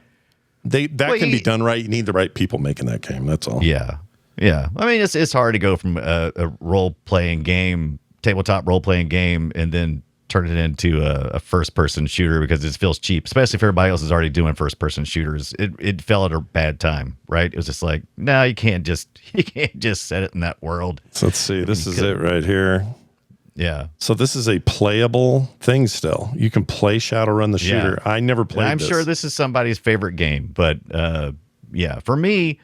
can be done right. You need the right people making that game. That's all.
Yeah. I mean, it's hard to go from a role-playing game, tabletop role-playing game, and then turn it into a first-person shooter because it feels cheap, especially if everybody else is already doing first-person shooters. It fell at a bad time, right? It was just like, no, you can't just set it in that world.
So let's see. This is it right here.
Yeah.
So this is a playable thing still. You can play Shadowrun the shooter. I never played
I'm
this.
sure this is somebody's favorite game, but for me,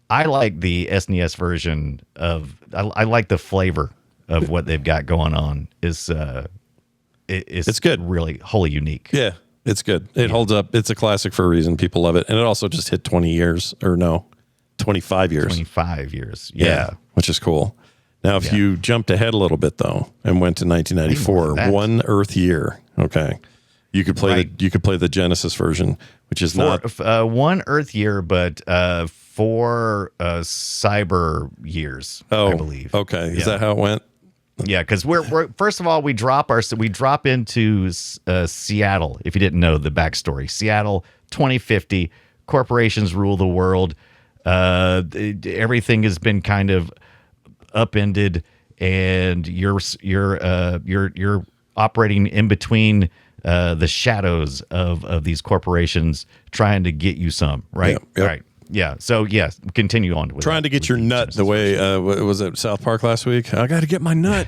I like the SNES version of I like the flavor of what they've got going on. It's
good.
Really wholly unique.
Yeah, it's good. It holds up. It's a classic for a reason. People love it. And it also just hit 25 years.
25 years. Yeah.
Which is cool. Now, if you jumped ahead a little bit though and went to 1994, One Earth Year, okay, you could play the Genesis version, which is not
One Earth Year, but 4 cyber years, I believe.
Okay, is that how it went?
Yeah, because we're first of all we drop into Seattle. If you didn't know the backstory, Seattle 2050, corporations rule the world. Everything has been kind of upended, and you're operating in between the shadows of these corporations, trying to get you some right. Right. Yeah. So yes, continue on with
trying to get your nut the way was it South Park last week? I got to get my nut.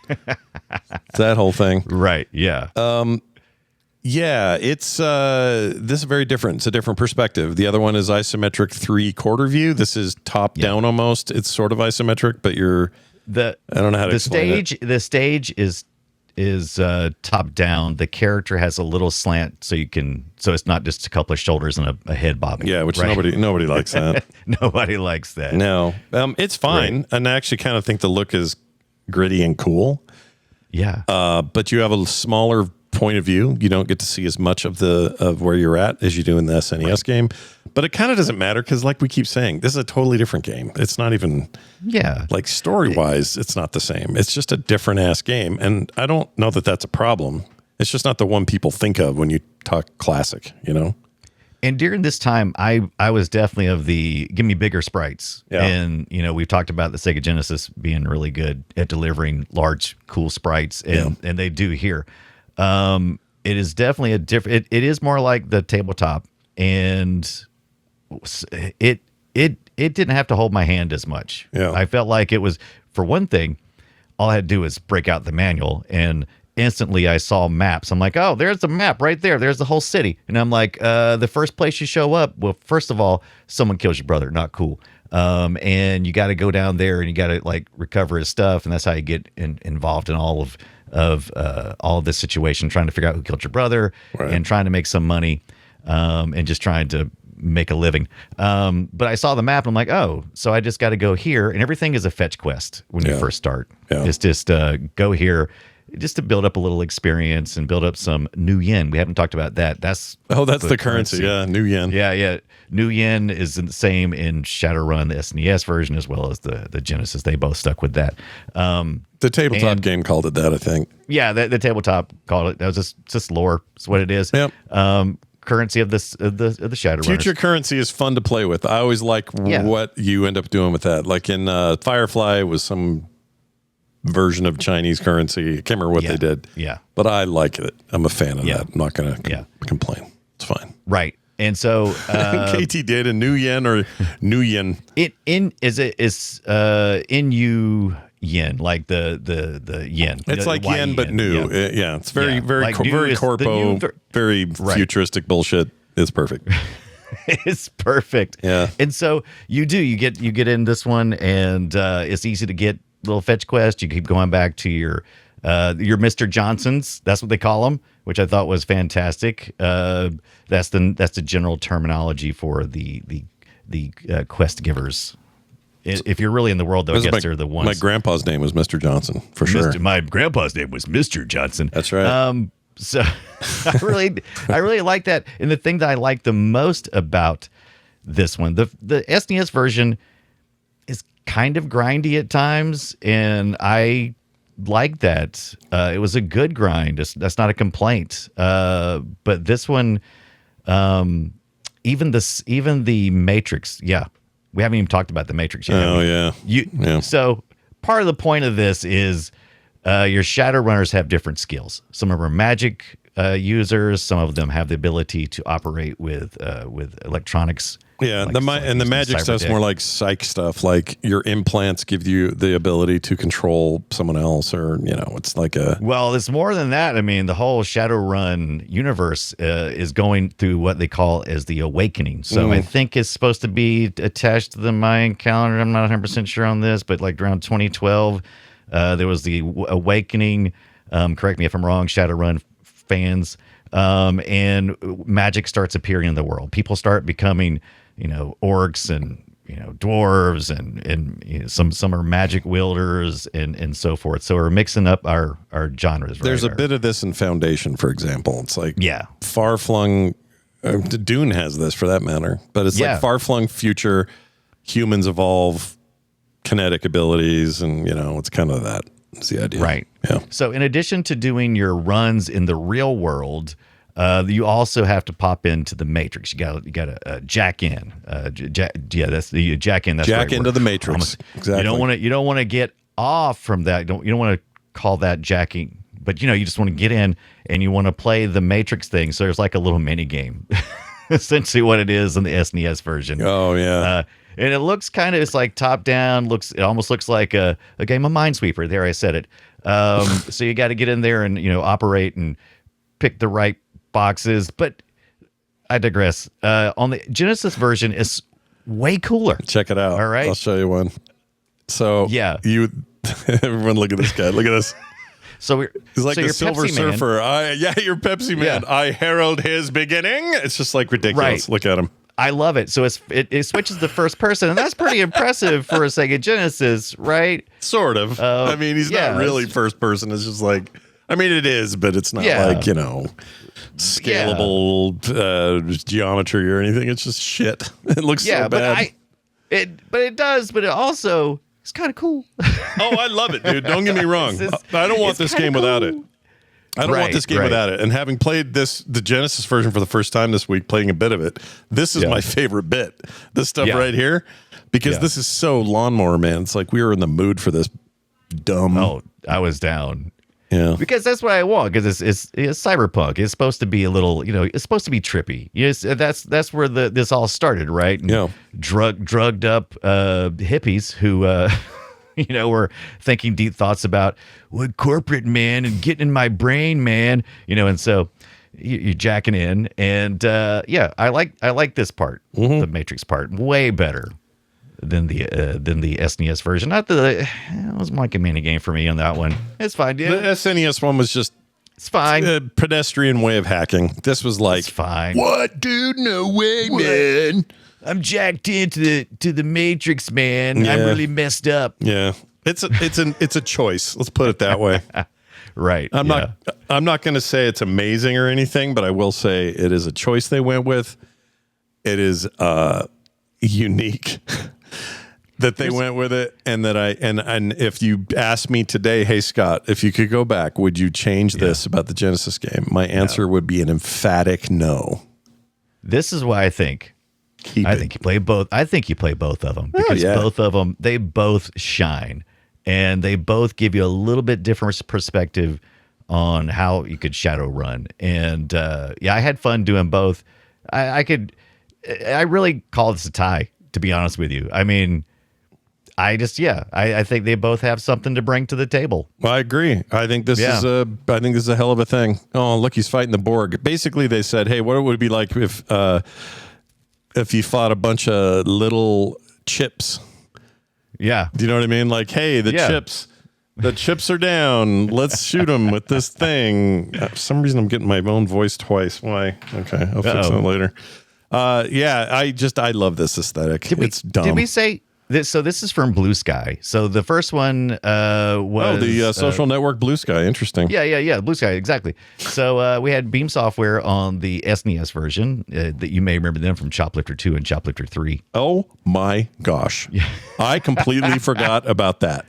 It's that whole thing,
right? Yeah.
Yeah, it's this is very different. It's a different perspective. The other one is isometric 3/4 view. This is top down almost. It's sort of isometric, but I don't know how to explain it.
The stage is top down. The character has a little slant, so it's not just a couple of shoulders and a head bobbing.
Yeah, which nobody likes that.
Nobody likes that.
No, it's fine, and I actually kind of think the look is gritty and cool.
Yeah,
but you have a smaller point of view. You don't get to see as much of where you're at as you do in the SNES game. But it kind of doesn't matter because, like we keep saying, this is a totally different game. It's not even like story-wise, it's not the same. It's just a different ass game, and I don't know that that's a problem. It's just not the one people think of when you talk classic, you know.
And during this time, I was definitely of the give me bigger sprites.
Yeah.
And, we've talked about the Sega Genesis being really good at delivering large, cool sprites, and they do here. It is definitely a different, it is more like the tabletop, and it didn't have to hold my hand as much.
Yeah.
I felt like it was, for one thing, all I had to do was break out the manual, and instantly I saw maps. I'm like, oh, there's the map right there. There's the whole city. And I'm like, the first place you show up, well, first of all, someone kills your brother. Not cool. And you got to go down there and you got to like recover his stuff. And that's how you get involved in all of this situation, trying to figure out who killed your brother and trying to make some money, and just trying to make a living. But I saw the map and I'm like, oh, so I just got to go here. And everything is a fetch quest when you first start. Yeah. It's just go here, just to build up a little experience and build up some new yen. We haven't talked about that. That's
the currency. Yeah, new yen.
Yeah. New yen is the same in Shadowrun, the SNES version, as well as the Genesis. They both stuck with that.
The tabletop game called it that, I think.
Yeah, the tabletop called it. That was just lore. That's what it is.
Yep.
Currency of the Shadowrunners.
Future currency is fun to play with. I always like what you end up doing with that. Like in Firefly was some version of Chinese currency. I can't remember what they did. Yeah. But I like it. I'm a fan of that. I'm not going to complain. It's fine.
Right. And so
KT did a new yen or new yen.
In yen, like the yen.
It's like yen, but new. Yeah. It's very very corpo, very futuristic bullshit. It's perfect.
It's perfect.
Yeah.
And so you get in this one, and it's easy to get little fetch quest. You keep going back to your Mr. Johnsons. That's what they call them, which I thought was fantastic. That's the general terminology for the quest givers. If you're really in the world, though, I guess they're the ones.
My grandpa's name was Mr. Johnson, for sure.
My grandpa's name was Mr. Johnson.
That's right.
So I really like that. And the thing that I like the most about this one, the SNES version is kind of grindy at times, and I like that. It was a good grind. That's not a complaint. But this one, even the Matrix, we haven't even talked about the Matrix yet.
Oh yeah.
So part of the point of this is your Shadowrunners have different skills. Some of them are magic users. Some of them have the ability to operate with electronics.
Yeah, the magic stuff's more like psych stuff. Like your implants give you the ability to control someone else, or it's like a.
Well, it's more than that. I mean, the whole Shadowrun universe is going through what they call as the awakening. So I think it's supposed to be attached to the Mayan calendar. I'm not 100% sure on this, but like around 2012, there was the awakening. Correct me if I'm wrong, Shadowrun fans. And magic starts appearing in the world. People start becoming, orcs and dwarves and some are magic wielders and so forth. So we're mixing up our genres.
There's a bit of this in Foundation, for example. It's like far flung. Dune has this, for that matter, but it's like far flung future. Humans evolve kinetic abilities, and it's kind of that. That's the idea,
right?
Yeah.
So in addition to doing your runs in the real world, you also have to pop into the Matrix. You got to jack in. That's the jack in. That's
jack into the Matrix. Exactly.
You don't want to get off from that. You don't want to call that jacking, but you just want to get in and you want to play the Matrix thing. So there's like a little mini game, essentially what it is in the SNES version.
Oh yeah.
And it looks it's like top down. It almost looks like a game of Minesweeper. There, I said it. So you got to get in there and operate and pick the right boxes, but I digress. On the Genesis version is way cooler.
Check it out.
All right.
I'll show you one. So
Yeah.
everyone look at this guy. Look at this.
So
He's like
so
a
you're
Silver
Pepsi Man.
Surfer. You're Pepsi Man.
Yeah.
I herald his beginning. It's just like ridiculous.
Right.
Look at him.
I love it. So it switches to first person, and that's pretty impressive for a Sega Genesis, right?
Sort of. I mean, he's not really first person. It's just like, I mean, it is, but it's not like, scalable geometry or anything. It's just shit. It looks so bad.
But it does, but it also is kind of cool.
Oh, I love it, dude. Don't get me wrong. I don't want this game without it. I don't want this game without it. And having played the Genesis version for the first time this week, playing a bit of it, this is my favorite bit. This stuff right here, because this is so Lawnmower Man. It's like we were in the mood for this dumb.
Oh, I was down.
Yeah,
because that's what I want. Because it's cyberpunk. It's supposed to be a little, it's supposed to be trippy. Yes, that's where this all started, right? And drugged up hippies who, were thinking deep thoughts about what corporate man and getting in my brain, man. And so you're jacking in, and I like this part, the Matrix part, way better than the SNES version. Not that it wasn't like a mini game for me on that one. It's fine, dude.
The SNES one was just a pedestrian way of hacking. This was like,
it's fine.
What, dude? No way, man.
I'm jacked into the Matrix, man.
Yeah.
I'm really messed up.
Yeah, it's a choice. Let's put it that way.
Right.
I'm not going to say it's amazing or anything, but I will say it is a choice they went with. It is unique that they went with it, and that and if you asked me today, hey Scott, if you could go back, would you change this about the Genesis game? My answer would be an emphatic no.
This is why I think you play both. I think you play both of them because both of them, they both shine, and they both give you a little bit different perspective on how you could Shadowrun. And I had fun doing both. I really call this a tie, to be honest with you. I mean, I think they both have something to bring to the table.
Well, I agree. I think this is a hell of a thing. Oh, look, he's fighting the Borg. Basically, they said, hey, what would it be like if you fought a bunch of little chips?
Yeah.
Do you know what I mean? Like, hey, the chips are down. Let's shoot them with this thing. For some reason, I'm getting my own voice twice. Why? Okay, I'll fix it later. I love this aesthetic. It's dumb.
Did we say this? So this is from BlueSky. So the first one was
the social network BlueSky. Interesting.
Yeah. BlueSky, exactly. So we had Beam Software on the SNES version that you may remember them from Choplifter 2 and Choplifter 3.
Oh my gosh! I completely forgot about that.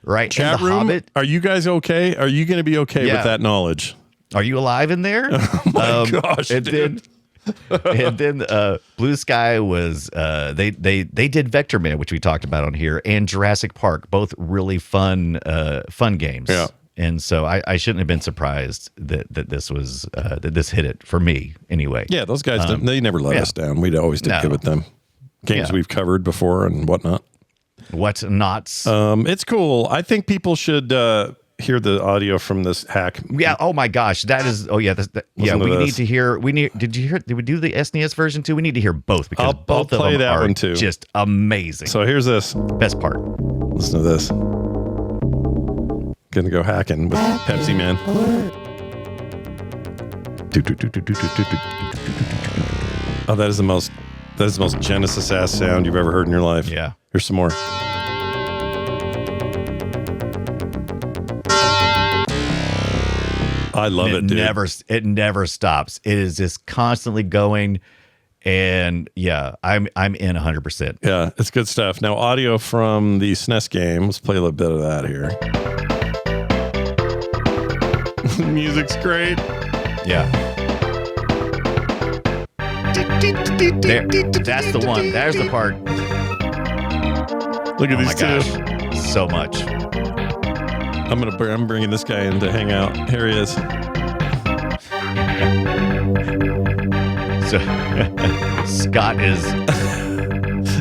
Right.
Chat room. Hobbit, are you guys okay? Are you going to be okay with that knowledge?
Are you alive in there?
Oh my gosh!
And then BlueSky was they did Vector Man, which we talked about on here, and Jurassic Park, both really fun games. Yeah. And so I shouldn't have been surprised that this was that this hit it for me anyway.
Yeah, those guys they never let us down. We always did good with them. Games we've covered before and whatnot.
What nots?
It's cool. I think people should hear the audio from this hack.
Yeah. Oh my gosh, that is. Oh yeah. We need to hear. Did you hear? Did we do the SNES version too? We need to hear both because both of them are just amazing.
So here's this
best part.
Listen to this. Gonna go hacking with Pepsi Man. Oh, that is the most Genesis ass sound you've ever heard in your life.
Yeah.
Here's some more. I love it, dude.
It never stops. It is just constantly going, and I'm in 100%.
Yeah, it's good stuff. Now, audio from the SNES game. Let's play a little bit of that here. Music's great.
Yeah. There, that's the one. There's the part.
Look at these two.
Gosh, so much.
I'm bringing this guy in to hang out. Here he is.
So Scott is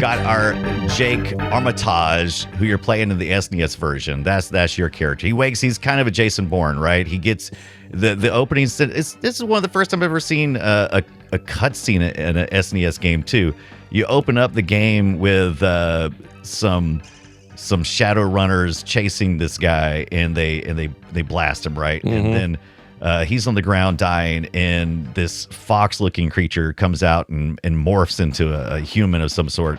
got our Jake Armitage, who you're playing in the SNES version. That's your character. He's kind of a Jason Bourne, right? He gets the opening. This is one of the first time I've ever seen a cutscene in an SNES game too. You open up the game with some Shadowrunners chasing this guy, and they blast him, right?
Mm-hmm.
And then he's on the ground dying, and this fox-looking creature comes out and morphs into a human of some sort,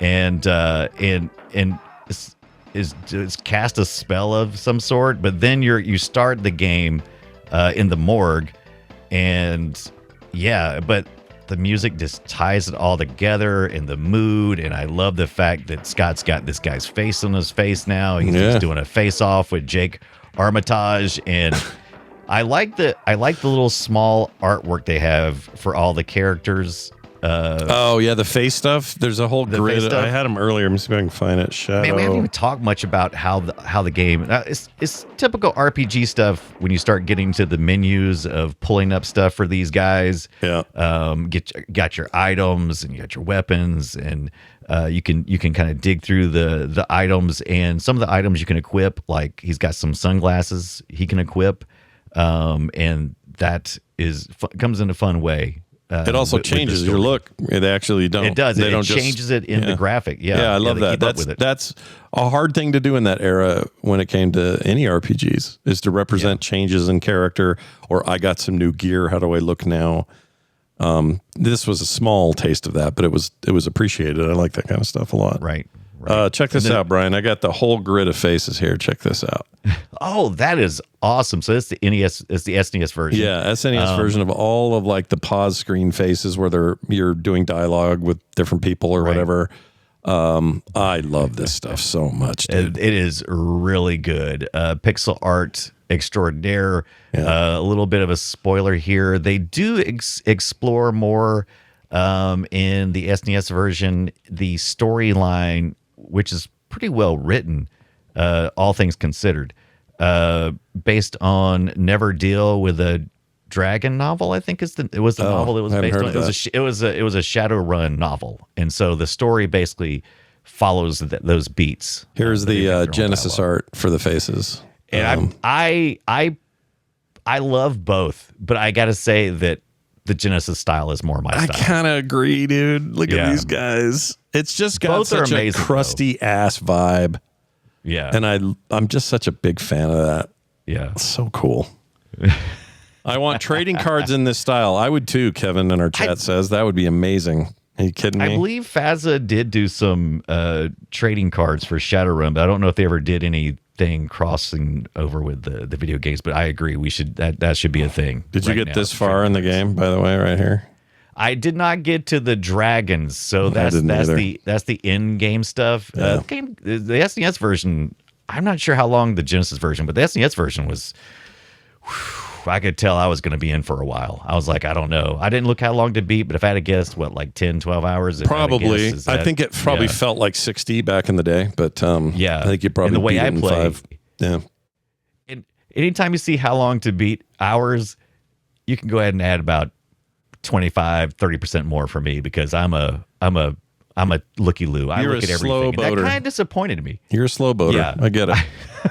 and is cast a spell of some sort. But then you start the game in the morgue, and but the music just ties it all together, and the mood. And I love the fact that Scott's got this guy's face on his face now. He's doing a face-off with Jake Armitage, and I like the little small artwork they have for all the characters.
The face stuff. There's a whole grid. I had them earlier. Let me see if I can find it. Shadow.
Man, we haven't even talked much about how the game. It's typical RPG stuff when you start getting to the menus of pulling up stuff for these guys.
Yeah.
Got your items and you got your weapons, and you can kind of dig through the items, and some of the items you can equip. Like he's got some sunglasses he can equip, and that comes in a fun way.
It also changes your look. It actually don't.
It does.
They
it
don't
changes it in the graphic. Yeah,
I love that. That's a hard thing to do in that era when it came to any RPGs, is to represent changes in character, or I got some new gear. How do I look now? This was a small taste of that, but it was appreciated. I like that kind of stuff a lot.
Right.
Check this out, Brian. I got the whole grid of faces here. Check this out.
Oh, that is awesome. So it's the NES, it's the SNES version.
Yeah, SNES version of all of like the pause screen faces where you're doing dialogue with different people or whatever. I love this stuff so much, dude.
It is really good. Pixel art extraordinaire. A little bit of a spoiler here. They do explore more in the SNES version, the storyline, which is pretty well written, all things considered, based on Never Deal with a Dragon novel. I think it was the novel it was based on. It was a Shadowrun novel, and so the story basically follows those beats.
Here's the Genesis art for the faces.
And I love both, but I got to say that the Genesis style is more my style.
I kind of agree, dude. Look at these guys. It's just got
Both
such a crusty ass vibe.
Yeah.
And I'm just such a big fan of that.
Yeah.
It's so cool. I want trading cards in this style. I would too, Kevin in our chat says. That would be amazing. Are you kidding me?
I believe Fazza did do some trading cards for Shadowrun, but I don't know if they ever did anything crossing over with the video games. But I agree, that should be a thing.
Did you get this far in the game, by the way, right here?
I did not get to the dragons, so that's the in-game stuff.
Yeah.
The SNES version, I'm not sure how long the Genesis version, but the SNES version was. I could tell I was going to be in for a while. I was like, I don't know. I didn't look how long to beat, but if I had to guess, what, like 10, 12 hours?
Probably. I think it probably felt like 60 back in the day, but I think you probably
and the way
beat
I
it in
play,
5. Yeah.
And anytime you see how long to beat hours, you can go ahead and add about 25, 30% more for me, because I'm a looky loo. I look at everything. And that kind of disappointed me.
You're a slow boater. Yeah. I get it.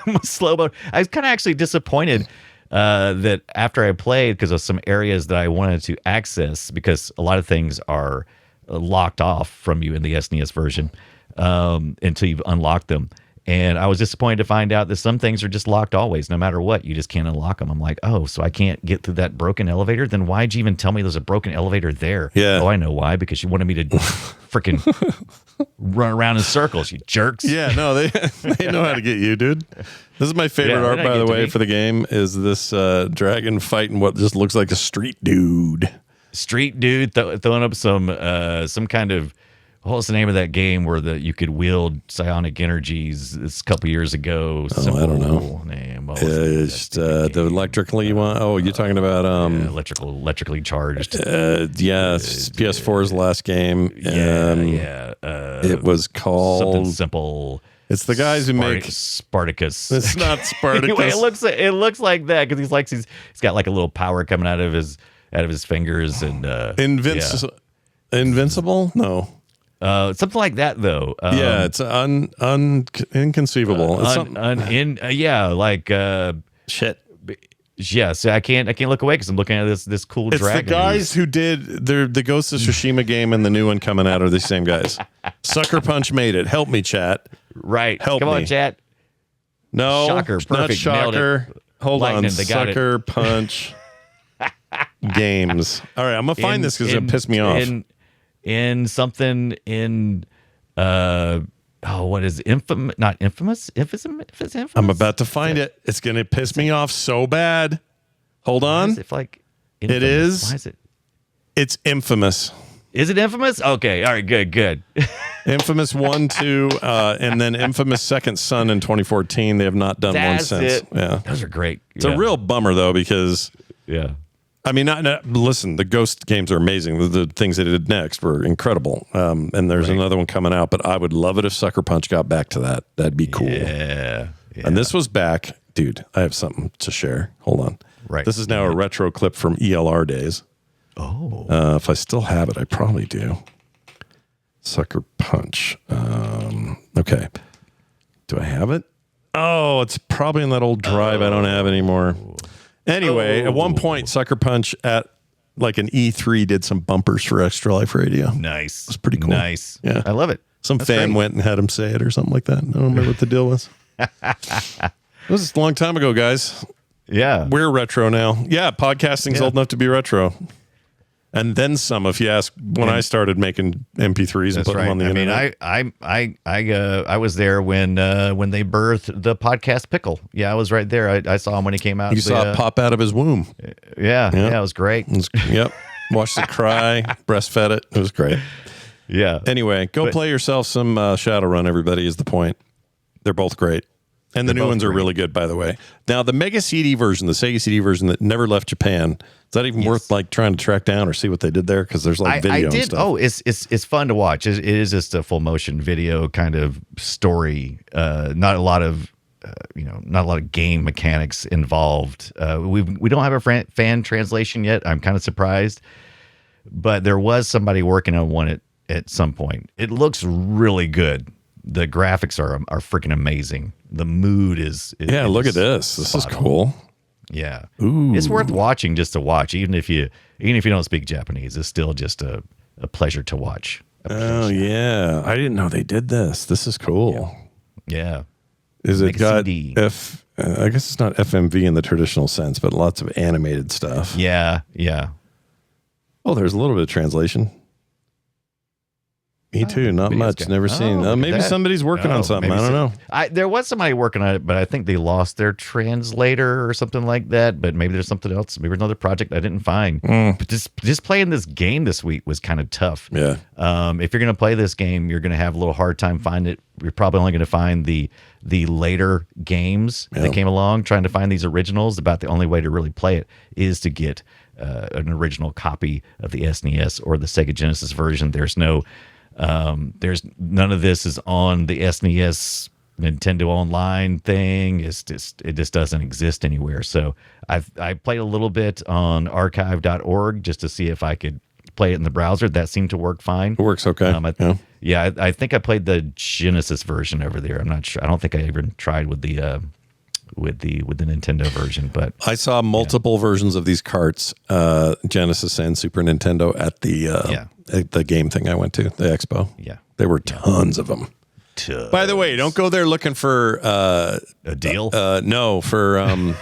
I'm a slow boater. I was kind of actually disappointed that after I played, because of some areas that I wanted to access, because a lot of things are locked off from you in the SNES version until you've unlocked them. And I was disappointed to find out that some things are just locked always, no matter what. You just can't unlock them. I'm like, oh, so I can't get through that broken elevator? Then why'd you even tell me there's a broken elevator there?
Yeah.
Oh, I know why. Because you wanted me to freaking run around in circles, you jerks.
Yeah, no, they know how to get you, dude. This is my favorite art, by the way, for the game, is this dragon fighting what just looks like a street dude.
Street dude throwing up some kind of, what was the name of that game where you could wield psionic energies this couple years ago?
I don't know.
Name.
It's the electrically one. Oh, you're talking about
electrically charged.
PS4's last game. It was called
something simple.
It's the guys who make
Spartacus.
It's not Spartacus.
Anyway, it looks like that, because he's got like a little power coming out of his fingers, and
Invincible? No.
Something like that, though.
Yeah, it's inconceivable. Shit.
Yeah, so I can't look away because I'm looking at this cool
It's
dragon.
the guys who did the Ghost of Tsushima game and the new one coming out are the same guys. Sucker Punch made it. Help me, chat.
Right.
Help
Come
me.
on, chat.
No,
Shocker.
not
Perfect. Nailed
Shocker.
it.
Hold
Lightning,
on.
they got
Sucker Punch games. All right, I'm gonna find this because it pissed me off.
In something in what is infamous? Not infamous. Infamous.
I'm about to find it. It's gonna piss me off so bad. Hold on.
Is it like
It is.
Why is it?
It's Infamous.
Is it Infamous? Okay. All right. Good.
Infamous 1, 2, and then Infamous Second Son in 2014. They have not done one since.
It.
Yeah,
Those are great.
It's a real bummer though because I mean, listen, the Ghost games are amazing. The things they did next were incredible. And there's another one coming out, but I would love it if Sucker Punch got back to that. That'd be cool.
Yeah.
And this was back, dude. I have something to share. Hold on.
Right.
This is now a retro clip from ELR days.
Oh.
If I still have it, I probably do. Sucker Punch. Okay. Do I have it? Oh, it's probably in that old drive I don't have anymore. Anyway, at one point, Sucker Punch at like an E3 did some bumpers for Extra Life Radio.
Nice.
It's pretty cool.
Nice.
Yeah.
I love it.
Some
That's
fan
great.
went and had him say it or something like that. I don't remember what the deal was. It was a long time ago, guys.
Yeah.
We're retro now. Yeah, podcasting's old enough to be retro. And then some, if you ask, when I started making MP3s and putting them on the internet.
I was there when they birthed the podcast pickle. Yeah, I was right there. I saw him when he came out.
You saw it pop out of his womb.
Yeah, it was great.
Yep. Watched it cry, breastfed it. It was great.
Yeah.
Anyway, go play yourself some Shadowrun, everybody, is the point. They're both great. And the new ones are really good, by the way. Now, the Mega CD version, the Sega CD version that never left Japan, is that even worth like trying to track down or see what they did there? Because there's like video and stuff.
Oh, it's fun to watch. It is just a full motion video kind of story. Not a lot of game mechanics involved. We don't have a fan translation yet. I'm kind of surprised, but there was somebody working on one at some point. It looks really good. The graphics are freaking amazing. The mood is
look at this. This is cool.
Yeah.
Ooh.
It's worth watching just to watch, even if you don't speak Japanese. It's still just a pleasure to watch.
Oh yeah, I didn't know they did this. This is cool.
Yeah.
Is it
Mega
got
CD.
I guess it's not FMV in the traditional sense, but lots of animated stuff.
Yeah.
Oh, there's a little bit of translation. Me too. Not much. Never seen. Maybe somebody's working on something. I don't know.
There was somebody working on it, but I think they lost their translator or something like that. But maybe there's something else. Maybe another project I didn't find. But just playing this game this week was kind of tough.
Yeah.
If you're going to play this game, you're going to have a little hard time finding it. You're probably only going to find the later games that came along. Trying to find these originals, about the only way to really play it is to get an original copy of the SNES or the Sega Genesis version. There's none of this is on the SNES Nintendo Online thing. It just doesn't exist anywhere. So I played a little bit on archive.org just to see if I could play it in the browser. That seemed to work fine.
It works okay.
I think I played the Genesis version over there. I'm not sure. I don't think I even tried with the Nintendo version, but
I saw multiple versions of these carts, Genesis and Super Nintendo, at the game thing I went to, the expo.
Yeah,
there were tons of them. By the way, don't go there looking for
a deal.
No, for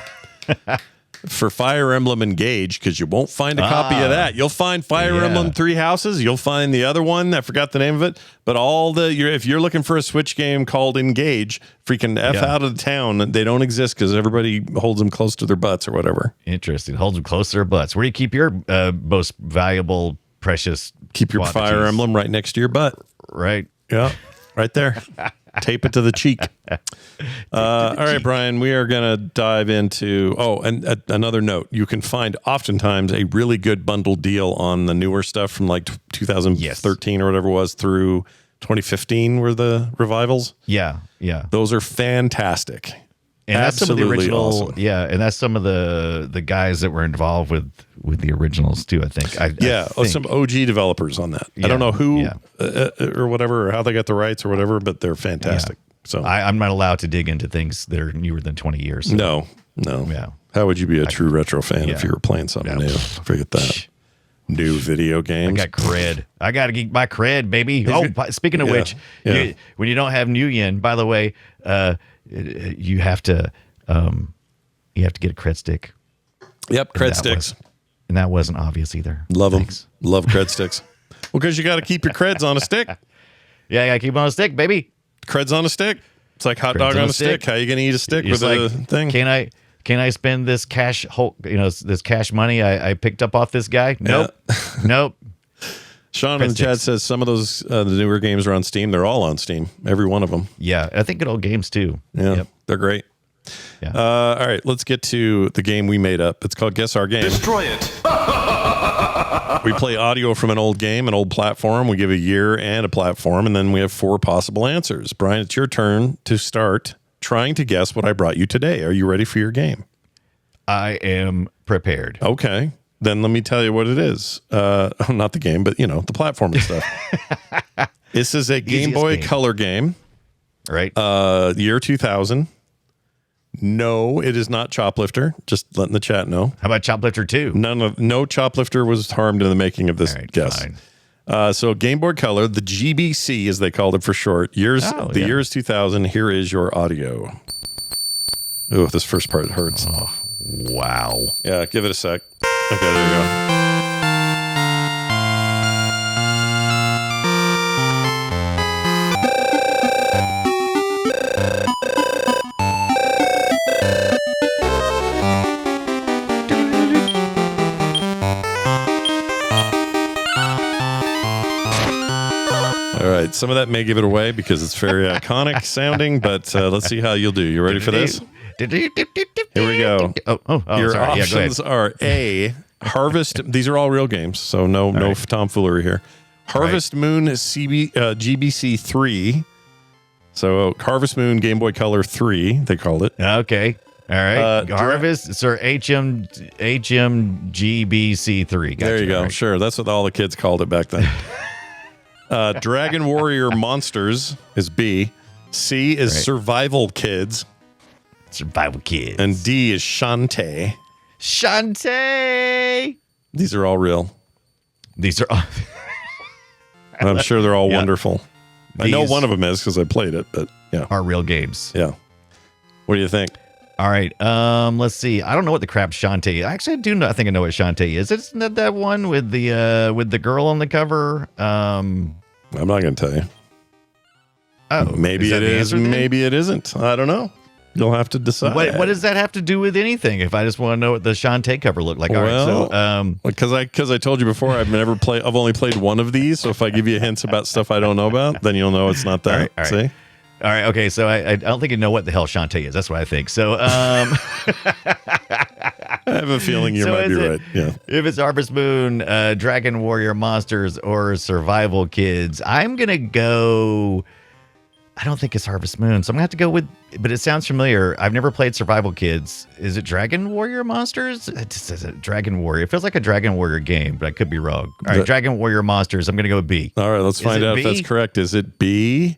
for Fire Emblem Engage, because you won't find a copy of that. You'll find Fire Emblem Three Houses. You'll find the other one. I forgot the name of it. But if you're looking for a Switch game called Engage, freaking out of the town. They don't exist because everybody holds them close to their butts or whatever.
Interesting. Holds them close to their butts. Where do you keep your most valuable, precious?
Keep your Fire Emblem right next to your butt.
Right.
Yeah. Right there. Tape it to the cheek. All right, Brian, we are going to dive into... Oh, and another note. You can find oftentimes a really good bundle deal on the newer stuff from like 2013 or whatever it was through 2015 were the revivals.
Yeah.
Those are fantastic.
And that's some of the
Absolutely
original,
awesome.
yeah, and that's some of the guys that were involved with the originals too. I think. I think.
Some OG developers on that. I
Yeah,
don't know who
yeah.
or whatever, or how they got the rights or whatever, but they're fantastic. So
I'm not allowed to dig into things that are newer than 20 years. So.
no.
Yeah.
How would you be a true retro fan if
yeah.
you were playing something new? Forget that. New video
I
games.
got cred. I got to get my cred, baby. Oh, speaking of which, when you don't have New Yen, by the way, you have to get a cred stick.
Yep, cred sticks.
And that wasn't obvious either.
Love them.
Thanks.
Love cred sticks. Well, because you got to keep your creds on a stick.
Yeah, I got to keep it on a stick, baby.
Creds on a stick. It's like hot dog on a stick. How you going to eat a stick
It's
with
like,
a thing?
Can I spend this cash, this cash money I picked up off this guy? Nope. Nope.
Sean in the chat says some of those the newer games are on Steam. They're all on Steam. Every one of them.
Yeah, I think good old games too.
Yeah,
Yep.
they're great.
Yeah.
All right, let's get to the game we made up. It's called Guess Our Game.
Destroy it.
We play audio from an old game, an old platform. We give a year and a platform, and then we have 4 possible answers. Brian, it's your turn to start trying to guess what I brought you today. Are you ready for your game?
I am prepared.
Okay. Then let me tell you what it is. Not the game, but, the platform and stuff. This is a Game
Easiest
Boy
game.
Color game,
Right?
year 2000. No, it is not Choplifter. Just letting the chat know.
How about Choplifter 2?
No Choplifter was harmed in the making of this
All right,
guess.
fine.
So Game Boy Color, the GBC as they called it for short. Year is 2000. Here is your audio. Oh, this first part hurts.
Oh, wow.
Yeah, give it a sec. Okay, there you go. All right, some of that may give it away because it's very iconic sounding, but let's see how you'll do. You ready for this? Here we go.
Oh,
Your
sorry. Yeah, go ahead.
options are A, Harvest. These are all real games, so no
right.
tomfoolery here. Harvest Moon GBC 3. So Harvest Moon Game Boy Color 3, they called it.
Okay. All right.
Dra-
Harvest, sir, HMGBC3. Gotcha.
There you go.
All right.
Sure, that's what all the kids called it back then. Dragon Warrior Monsters is B. C is
Right.
Survival Kids.
Survival Kids.
And D is Shantae.
Shantae.
These are all real.
These are all.
I'm sure they're all
Yeah.
wonderful. I know
These-
one of them is because I played it, but yeah.
are real games.
Yeah. What do you think?
All right. Let's see. I don't know what the crap Shantae is. Actually, I do know. I think I know what Shantae is. Isn't that one with the girl on the cover?
I'm not going to tell you.
Oh,
Maybe
that
it
the
is.
answer then?
Maybe it isn't. I don't know. You'll have to decide.
What does that have to do with anything? If I just want to know what the Shantae cover looked like. All right. So,
Because I told you before, I've only played one of these. So if I give you hints about stuff I don't know about, then you'll know it's not that.
All right.
See?
all right. Okay. So I don't think you know what the hell Shantae is. That's what I think. So,
I have a feeling you
So
might be
is it-
right. Yeah.
if it's Harvest Moon, Dragon Warrior Monsters, or Survival Kids, I'm going to go. I don't think it's Harvest Moon. So I'm going to have to go with, but it sounds familiar. I've never played Survival Kids. Is it Dragon Warrior Monsters? It just says it, Dragon Warrior. It feels like a Dragon Warrior game, but I could be wrong. All right. Dragon Warrior Monsters. I'm going to go with B.
All right. Let's
Is
find
it
out if
B?
that's correct. Is it B?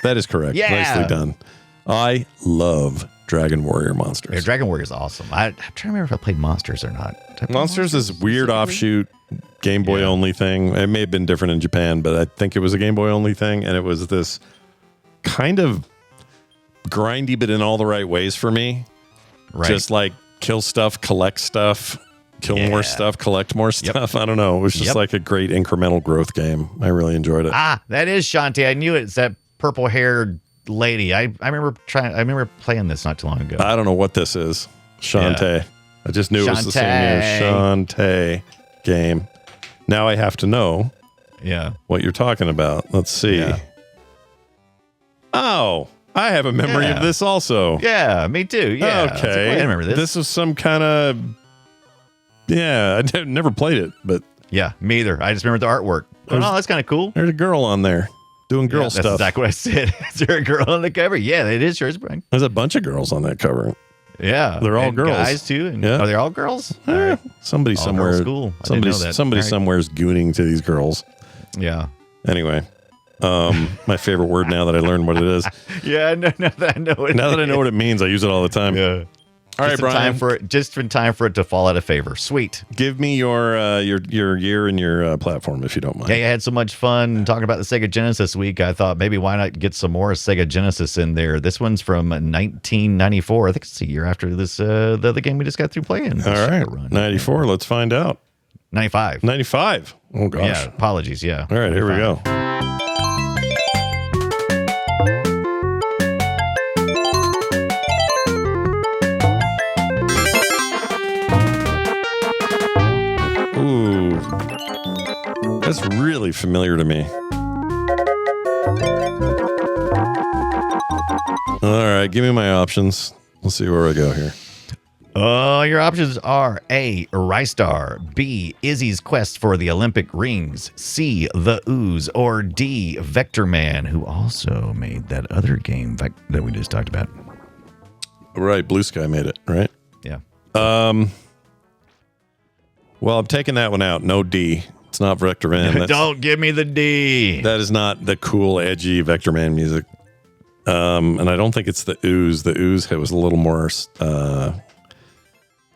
That is correct.
Yeah.
Nicely done. I love Dragon Warrior
Yeah,
Monsters.
Dragon Warrior is awesome. I'm trying to remember if I played Monsters or not. Did I play
Monsters is weird
specifically?
offshoot Game Boy only thing. It may have been different in Japan, but I think it was a Game Boy only thing, and it was this kind of grindy, but in all the right ways for me.
Right.
Just like kill stuff, collect stuff, kill more
Yeah.
stuff, collect more stuff. I don't know. It was just
Yep.
like a great incremental growth game. I really enjoyed it.
That is Shantae. I knew it. It's that purple haired lady. I remember playing this not too long ago.
I don't know what this is. Shantae. I just knew it was the same name. Shantae game. Now I have to know
Yeah.
what you're talking about. Let's see.
Yeah.
Oh, I have a memory
Yeah.
of this also.
Yeah, me too. Yeah. I was like,
Okay.
wait, I remember this.
This was some kind of. Yeah, I never played it, but
Yeah, me either. I just remember the artwork. Oh,
There's-
no, that's kind of cool.
there's a girl on there doing girl
That's
stuff.
exactly what I said. Is there a girl on the cover? Yeah, it is yours, Brian.
There's a bunch of girls on that cover.
Yeah,
They're all
and
girls.
guys too. And
Yeah.
Are they all girls? All right.
Somebody
All
somewhere.
girls school. I didn't know that.
Somebody
All right.
somewhere is gooning to these girls.
Yeah.
Anyway, my favorite word now that I learned what it is.
Yeah. No, now that I know it.
Now that I know what it means, I use it all the time.
Yeah.
All right, Brian.
Just in time for it to fall out of favor. Sweet.
Give me your year and your platform if you don't mind.
Hey, I had so much fun talking about the Sega Genesis week. I thought maybe why not get some more Sega Genesis in there. This one's from 1994. I think it's a year after this the other game we just got through playing.
All right,
Shadowrun.
94. Let's find out.
95.
95. Oh gosh.
Yeah. Apologies. Yeah.
All right, here we
95.
go. Ooh, that's really familiar to me. All right, give me my options. We'll see where I go here.
Your options are A, Rystar, B, Izzy's Quest for the Olympic Rings, C, The Ooze, or D, Vector Man, who also made that other game that we just talked about.
Right, BlueSky made it, right?
Yeah.
Well, I'm taking that one out. No D. It's not Vector Man.
Don't give me the D.
That is not the cool, edgy Vector Man music. And I don't think it's the Ooze. The Ooze was a little more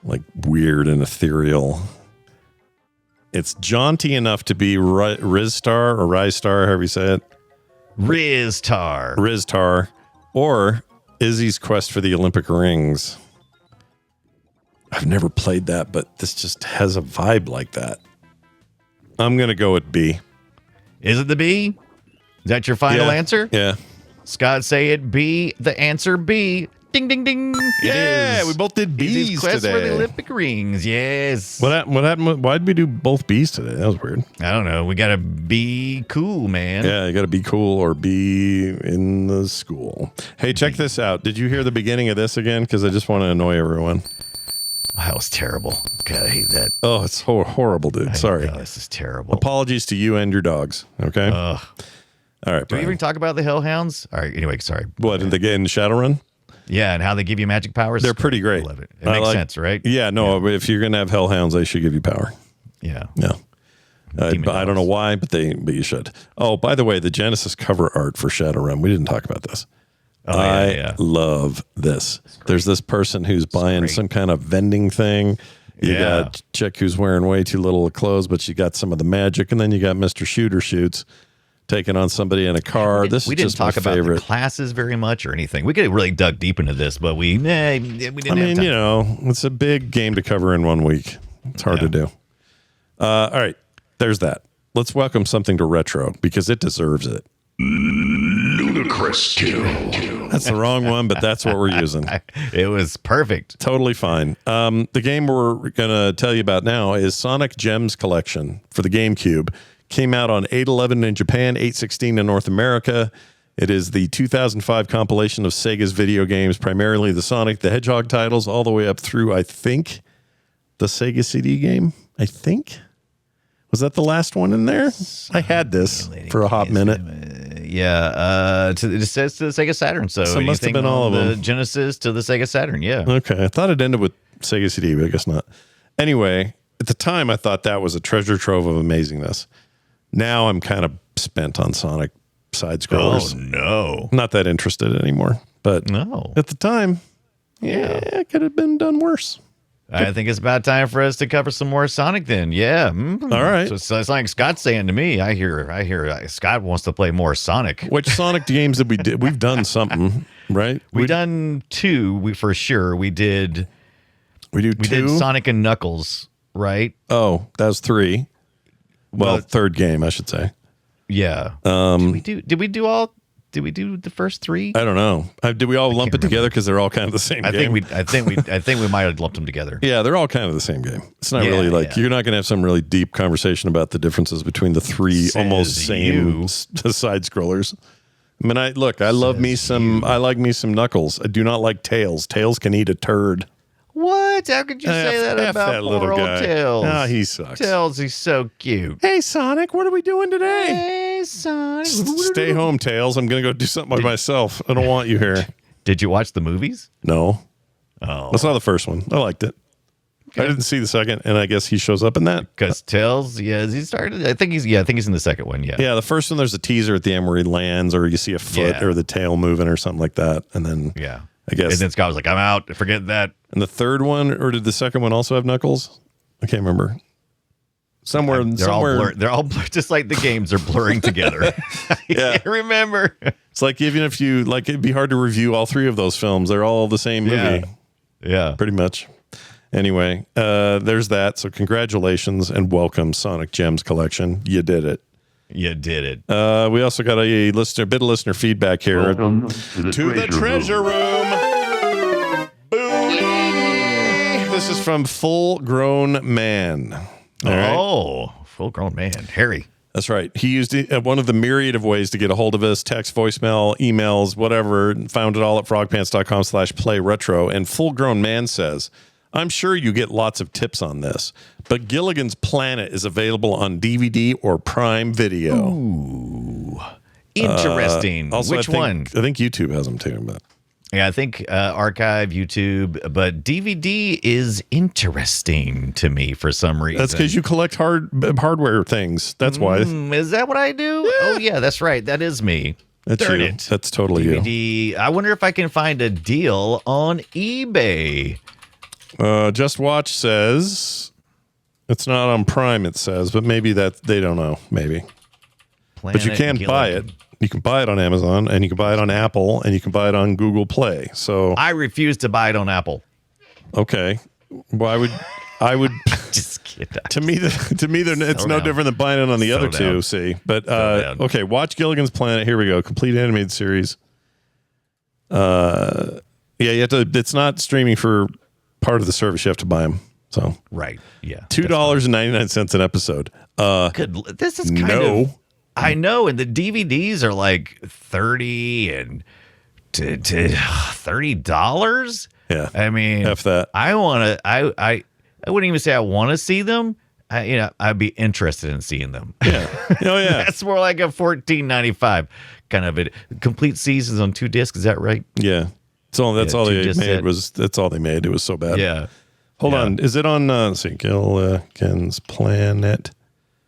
like weird and ethereal. It's jaunty enough to be Rystar or Rystar, however you say it.
Rystar.
Rystar. Or Izzy's Quest for the Olympic Rings. I've never played that, but this just has a vibe like that. I'm going to go with B.
Is it the B? Is that your final answer?
Yeah.
Scott, say it B. The answer B. Ding, ding, ding.
Yeah,
it is.
we both did
Izzy's
B's
Quest for the
today.
Olympic Rings. Yes.
What happened? Why did we do both B's today? That was weird.
I don't know. We got to be cool, man.
Yeah, you got to be cool or be in the school. Hey, check this out. Did you hear the beginning of this again? Because I just want to annoy everyone.
Oh, that was terrible. God, I hate that.
Oh, it's horrible, dude. Sorry.
Oh, this is terrible.
Apologies to you and your dogs. Okay.
Ugh.
All right.
Do we
Brian.
even talk about the Hellhounds? All right. Anyway, sorry.
What in the game Shadowrun?
Yeah, and how they give you magic powers.
They're pretty great.
I love it. It makes sense, right?
Yeah. No. If you're gonna have hellhounds, they should give you power.
Yeah.
No.
Demon
But I don't know
dogs.
why, but you should. Oh, by the way, the Genesis cover art for Shadowrun. We didn't talk about this.
Oh,
I love this. There's this person who's buying
great.
some kind of vending thing. You
Yeah.
got a chick who's wearing way too little clothes, but she got some of the magic. And then you got Mr. Shooter Shoots taking on somebody in a car.
We
This is
didn't
just my
talk about
favorite.
the classes very much or anything. We could have really dug deep into this, but we didn't
I
have
mean,
time.
you know, it's a big game to cover in 1 week. It's hard to do. All right, there's that. Let's welcome something to retro because it deserves it.
Ludicrous kill.
That's the wrong one, but that's what we're using.
It was perfect.
Totally fine. The game we're going to tell you about now is Sonic Gems Collection for the GameCube. Came out on 8/11 in Japan, 8/16 in North America. It is the 2005 compilation of Sega's video games, primarily the Sonic the Hedgehog titles, all the way up through, I think, the Sega CD game. I think. Was that the last one in there? I had this for a hot minute.
It says to the Sega Saturn. So,
So it must have
anything
been all
on
of
the
them.
Genesis to the Sega Saturn. Yeah.
Okay. I thought it ended with Sega CD, but I guess not. Anyway, at the time, I thought that was a treasure trove of amazingness. Now I'm kind of spent on Sonic side scrollers.
Oh, no.
Not that interested anymore. But
No.
at the time, yeah, it could have been done worse.
I think it's about time for us to cover some more Sonic then. Yeah.
All right.
So it's like Scott's saying to me. I hear Scott wants to play more Sonic.
Which Sonic games did we do? We've done something, right?
We've done two, for sure. We did Sonic and Knuckles, right?
Oh, that was 3. Well,
But-
third game, I should say.
Yeah. Did we do the first 3?
I don't know. Did we all lump it together because they're all kind of the same
I
game?
think we might have lumped them together.
Yeah, they're all kind of the same game. It's not
Yeah,
really like
yeah.
you're not going to have some really deep conversation about the differences between the 3 almost
Says
same
you.
side scrollers. I mean, I like me some Knuckles. I do not like Tails. Tails can eat a turd.
What? How could you say that about
that little
poor old
guy?
Tails?
Oh, he sucks.
Tails, he's so cute.
Hey, Sonic, what are we doing today?
Hey, son.
Stay home, Tails. I'm going to go do something by myself. I don't want you here.
Did you watch the movies?
No.
Oh.
I saw the first one. I liked it. I didn't see the second, and I guess he shows up in that.
Because Tails, he started. I think he's in the second one. Yeah.
Yeah, the first one, there's a teaser at the end where he lands, or you see a foot or the tail moving or something like that. And then, I guess.
And then Scott was like, I'm out. Forget that.
And the third one, or did the second one also have Knuckles? I can't remember. Somewhere.
They're all blurred, just like the games are blurring together.
Yeah.
I can't remember.
It's like, even if you, like, it'd be hard to review all three of those films. They're all the same movie.
Yeah.
Pretty much. Anyway, there's that. So congratulations and welcome, Sonic Gems Collection. You did it.
You did it.
We also got a bit of listener feedback here.
Welcome to the
treasure room. Boom. This is from Full Grown Man. All right.
Full grown man. Harry.
That's right. He used one of the myriad of ways to get a hold of us: text, voicemail, emails, whatever. Found it all at frogpants.com/playretro. And Full Grown Man says, I'm sure you get lots of tips on this, but Gilligan's Planet is available on DVD or Prime Video.
Ooh. Interesting.
Also,
Which one?
I think YouTube has them too. But
Yeah, I think Archive, YouTube, but DVD is interesting to me for some reason.
that's because you collect hardware things. That's why.
Is that what I do? Yeah. Oh, yeah, that's right. That is me.
That's
Darn
you.
it.
That's totally you.
DVD. I wonder if I can find a deal on eBay.
Just Watch says it's not on Prime, it says, but maybe that they don't know. Maybe. But you can buy it. You can buy it on Amazon, and you can buy it on Apple, and you can buy it on Google Play. So
I refuse to buy it on Apple.
Okay. Well, I would
Just kidding.
to me it's no different than buying it on the other two, see. But okay, watch Gilligan's Planet. Here we go. Complete animated series. Yeah, you have to, it's not streaming for part of the service. You have to buy them. So
Right. Yeah.
$2.99 an episode.
Good. This is kind of. I know, and the DVDs are like $30 and to $30.
Yeah.
I mean,
F that.
I want to. I wouldn't even say I want to see them. I'd be interested in seeing them.
Yeah. Oh yeah.
That's more like a $14.95 kind of a complete seasons on 2 discs. Is that right?
Yeah. That's all they made that's all they made. It was so bad.
Yeah.
Hold on. Is it on let's see, Gilligan's Planet?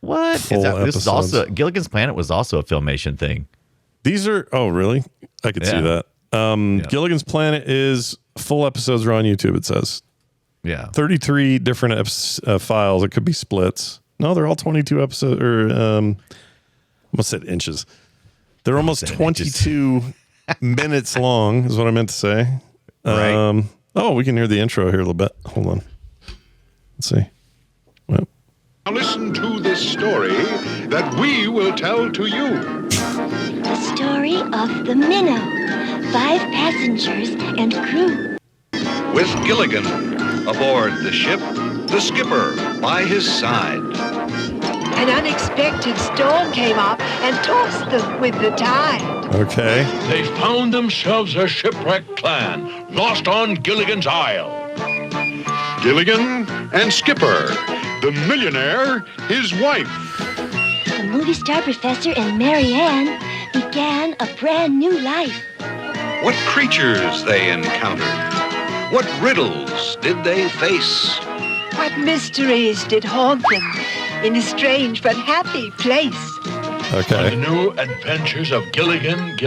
What? This is also Gilligan's Planet was also a Filmation thing.
These are really? I could see that. Gilligan's Planet is full episodes are on YouTube, it says.
Yeah.
33 different files. It could be splits. No, they're all 22 episodes or almost said inches. They're almost 22 minutes long is what I meant to say.
Right.
We can hear the intro here a little bit. Hold on. Let's see. Well.
Now listen to this story that we will tell to you.
The story of the Minnow. 5 passengers and crew.
With Gilligan aboard the ship, the skipper by his side.
An unexpected storm came up and tossed them with the tide.
Okay.
They found themselves a shipwrecked clan, lost on Gilligan's Isle. Gilligan and Skipper, the millionaire, his wife.
The movie star professor and Mary Ann began a brand new life.
What creatures they encountered. What riddles did they face?
What mysteries did haunt them in a strange but happy place?
Okay.
The new adventures of Gilligan,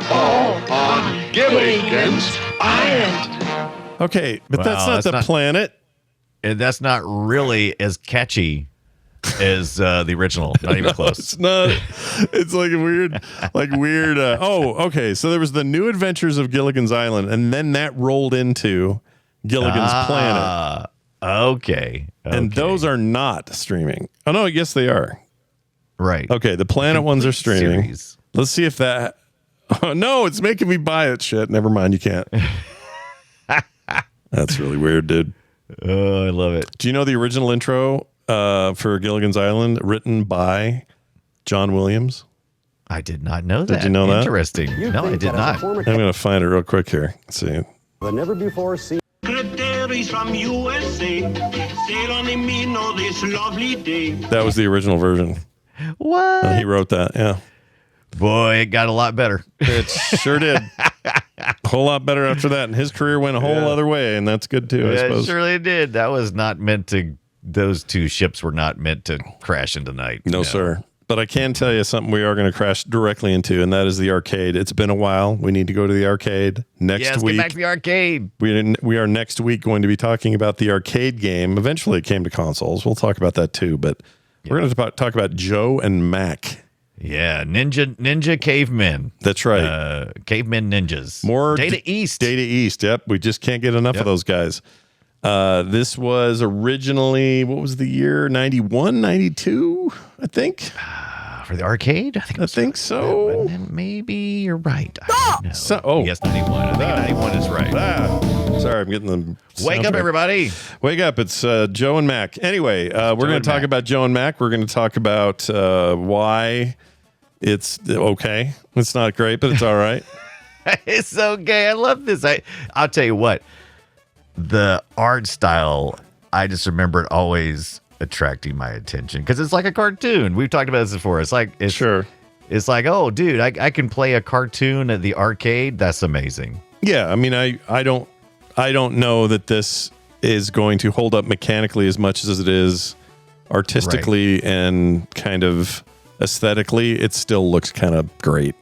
all on Gilligan's Island.
Okay, but that's not the planet.
And that's not really as catchy as the original. Not even close.
It's not. It's like weird. Okay. So there was the New Adventures of Gilligan's Island, and then that rolled into Gilligan's Planet.
Okay.
And those are not streaming. Oh no, I guess they are.
Right.
Okay, the Planet ones are streaming.
Series.
Let's see if that. Oh, no, it's making me buy it. Shit. Never mind. You can't. That's really weird, dude.
Oh, I love it.
Do you know the original intro for Gilligan's Island written by John Williams?
I did not know that.
Did you know that?
Interesting. No, I did not.
I'm going to find it real quick here. Let's see.
The never before seen.
Good daddy
from USA. Sail on the Mino this lovely day.
That was the original version.
What?
He wrote that, yeah.
Boy, it got a lot better.
It sure did. A whole lot better after that. And his career went a whole other way, and that's good too, I suppose.
It surely did. That was not meant to, those two ships were not meant to crash into night.
No, sir. But I can tell you something we are going to crash directly into, and that is the arcade. It's been a while. We need to go to the arcade next week.
Get back to the arcade.
We are next week going to be talking about the arcade game. Eventually it came to consoles. We'll talk about that too, but we're going to talk about Joe and Mac.
Yeah, ninja cavemen.
That's right.
Cavemen ninjas.
More
Data East.
Data East, yep. We just can't get enough of those guys. This was originally, what was the year? 91, 92, I think.
For the arcade?
I think so.
Maybe you're right.
Yes,
91. I think 91 is right.
Sorry, I'm getting them.
Wake up, everybody.
Wake up. It's Joe and Mac. Anyway, we're going to talk about Joe and Mac. We're going to talk about why it's okay. It's not great, but it's all right.
It's okay. I love this. I'll tell you what. The art style, I just remember it always attracting my attention because it's like a cartoon. We've talked about this before. It's like, it's like, oh, dude, I can play a cartoon at the arcade. That's amazing.
Yeah, I mean, I don't know that this is going to hold up mechanically as much as it is artistically and kind of aesthetically. It still looks kind of great.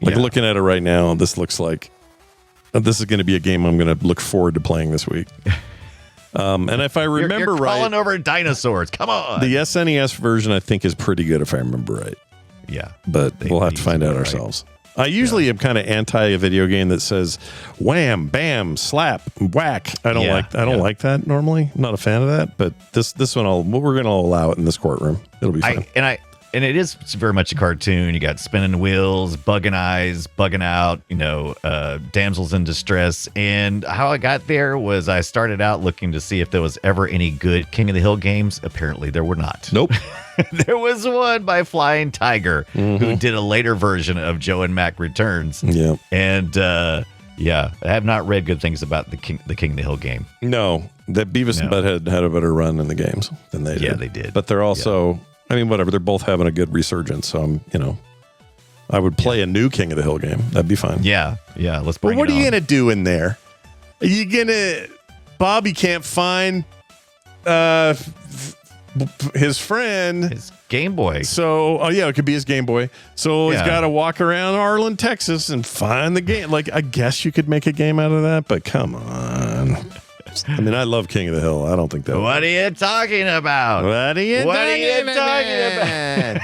Like looking at it right now, this looks like this is going to be a game I'm going to look forward to playing this week. And if I remember
you're crawling
right,
over dinosaurs. Come on.
The SNES version, I think, is pretty good if I remember right.
Yeah.
But we'll have to find out ourselves. I usually am kind of anti a video game that says wham, bam, slap, whack. I don't like that normally. I'm not a fan of that. But this one, we're going to allow it in this courtroom. It'll be fun.
And it is very much a cartoon. You got spinning wheels, bugging eyes, bugging out, damsels in distress. And how I got there was I started out looking to see if there was ever any good King of the Hill games. Apparently there were not.
Nope.
There was one by Flying Tiger who did a later version of Joe and Mac Returns.
Yeah.
And I have not read good things about the King of the Hill game.
No, that Beavis and Butthead had a better run in the games than they did.
Yeah, they did.
But they're also, I mean, whatever. They're both having a good resurgence. So I would play a new King of the Hill game. That'd be fine.
Yeah. Let's bring it on.
But what are you gonna do in there? Are you gonna, Bobby can't find his friend,
his Game Boy.
So, it could be his Game Boy. So he's got to walk around Arlen, Texas, and find the game. Like, I guess you could make a game out of that, but come on. I mean, I love King of the Hill. I don't think that.
What are you talking about?
What are you talking about?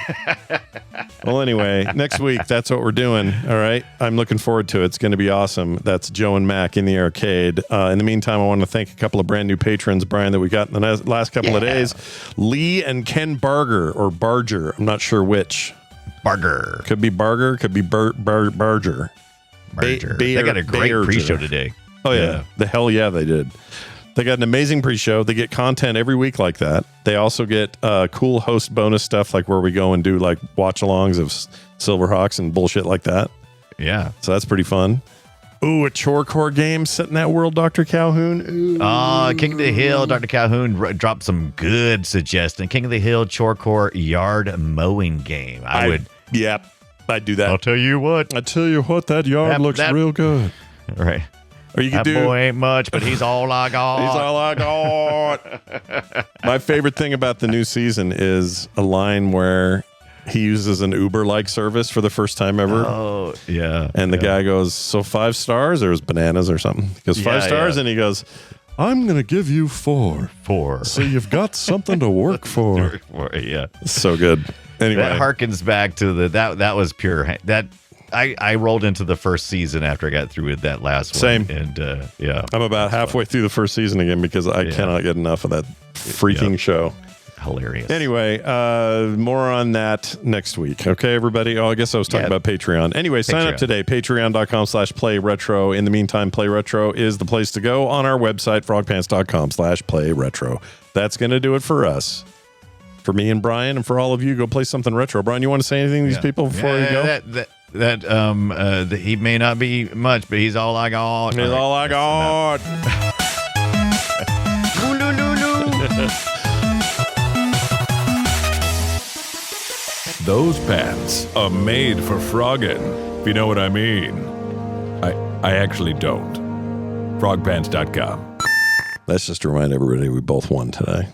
Well, anyway, next week, that's what we're doing. All right. I'm looking forward to it. It's going to be awesome. That's Joe and Mac in the arcade. In the meantime, I want to thank a couple of brand new patrons, Brian, that we got in the last couple of days. Lee and Ken Barger, or Barger. I'm not sure which.
Barger.
Could be Barger. Could be Barger.
They got a great pre-show today.
Oh, yeah. The hell yeah, they did. They got an amazing pre-show. They get content every week like that. They also get cool host bonus stuff, like where we go and do like watch-alongs of Silverhawks and bullshit like that.
Yeah.
So that's pretty fun. Ooh, a Chorecore game set in that world, Dr. Calhoun.
King of the Hill, Dr. Calhoun dropped some good suggestions. King of the Hill Chorecore yard mowing game.
Yep, I'd do that.
I'll tell you what.
That yard looks real good.
Right.
Or you could
that boy ain't much, but he's all I got.
He's all I got. My favorite thing about the new season is a line where he uses an Uber-like service for the first time ever.
Oh, yeah.
And the guy goes, so 5 stars? Or it was bananas or something. He goes, 5 stars? And he goes, I'm going to give you 4.
4.
So you've got something to work for.
Yeah.
So good. Anyway.
That harkens back to that was pure. I rolled into the first season after I got through with that last one.
Same.
And
I'm about halfway through the first season again because I cannot get enough of that freaking show.
Hilarious.
Anyway, more on that next week. Okay, everybody? Oh, I guess I was talking about Patreon. Anyway, sign up today. Patreon.com/PlayRetro. In the meantime, Play Retro is the place to go on our website, frogpants.com/PlayRetro. That's going to do it for us. For me and Brian, and for all of you, go play something retro. Brian, you want to say anything to these people before you go?
That he may not be much, but he's all I got.
He's all I got.
Those pants are made for frogging, if you know what I mean. I actually don't. Frogpants.com.
That's just to remind everybody we both won today.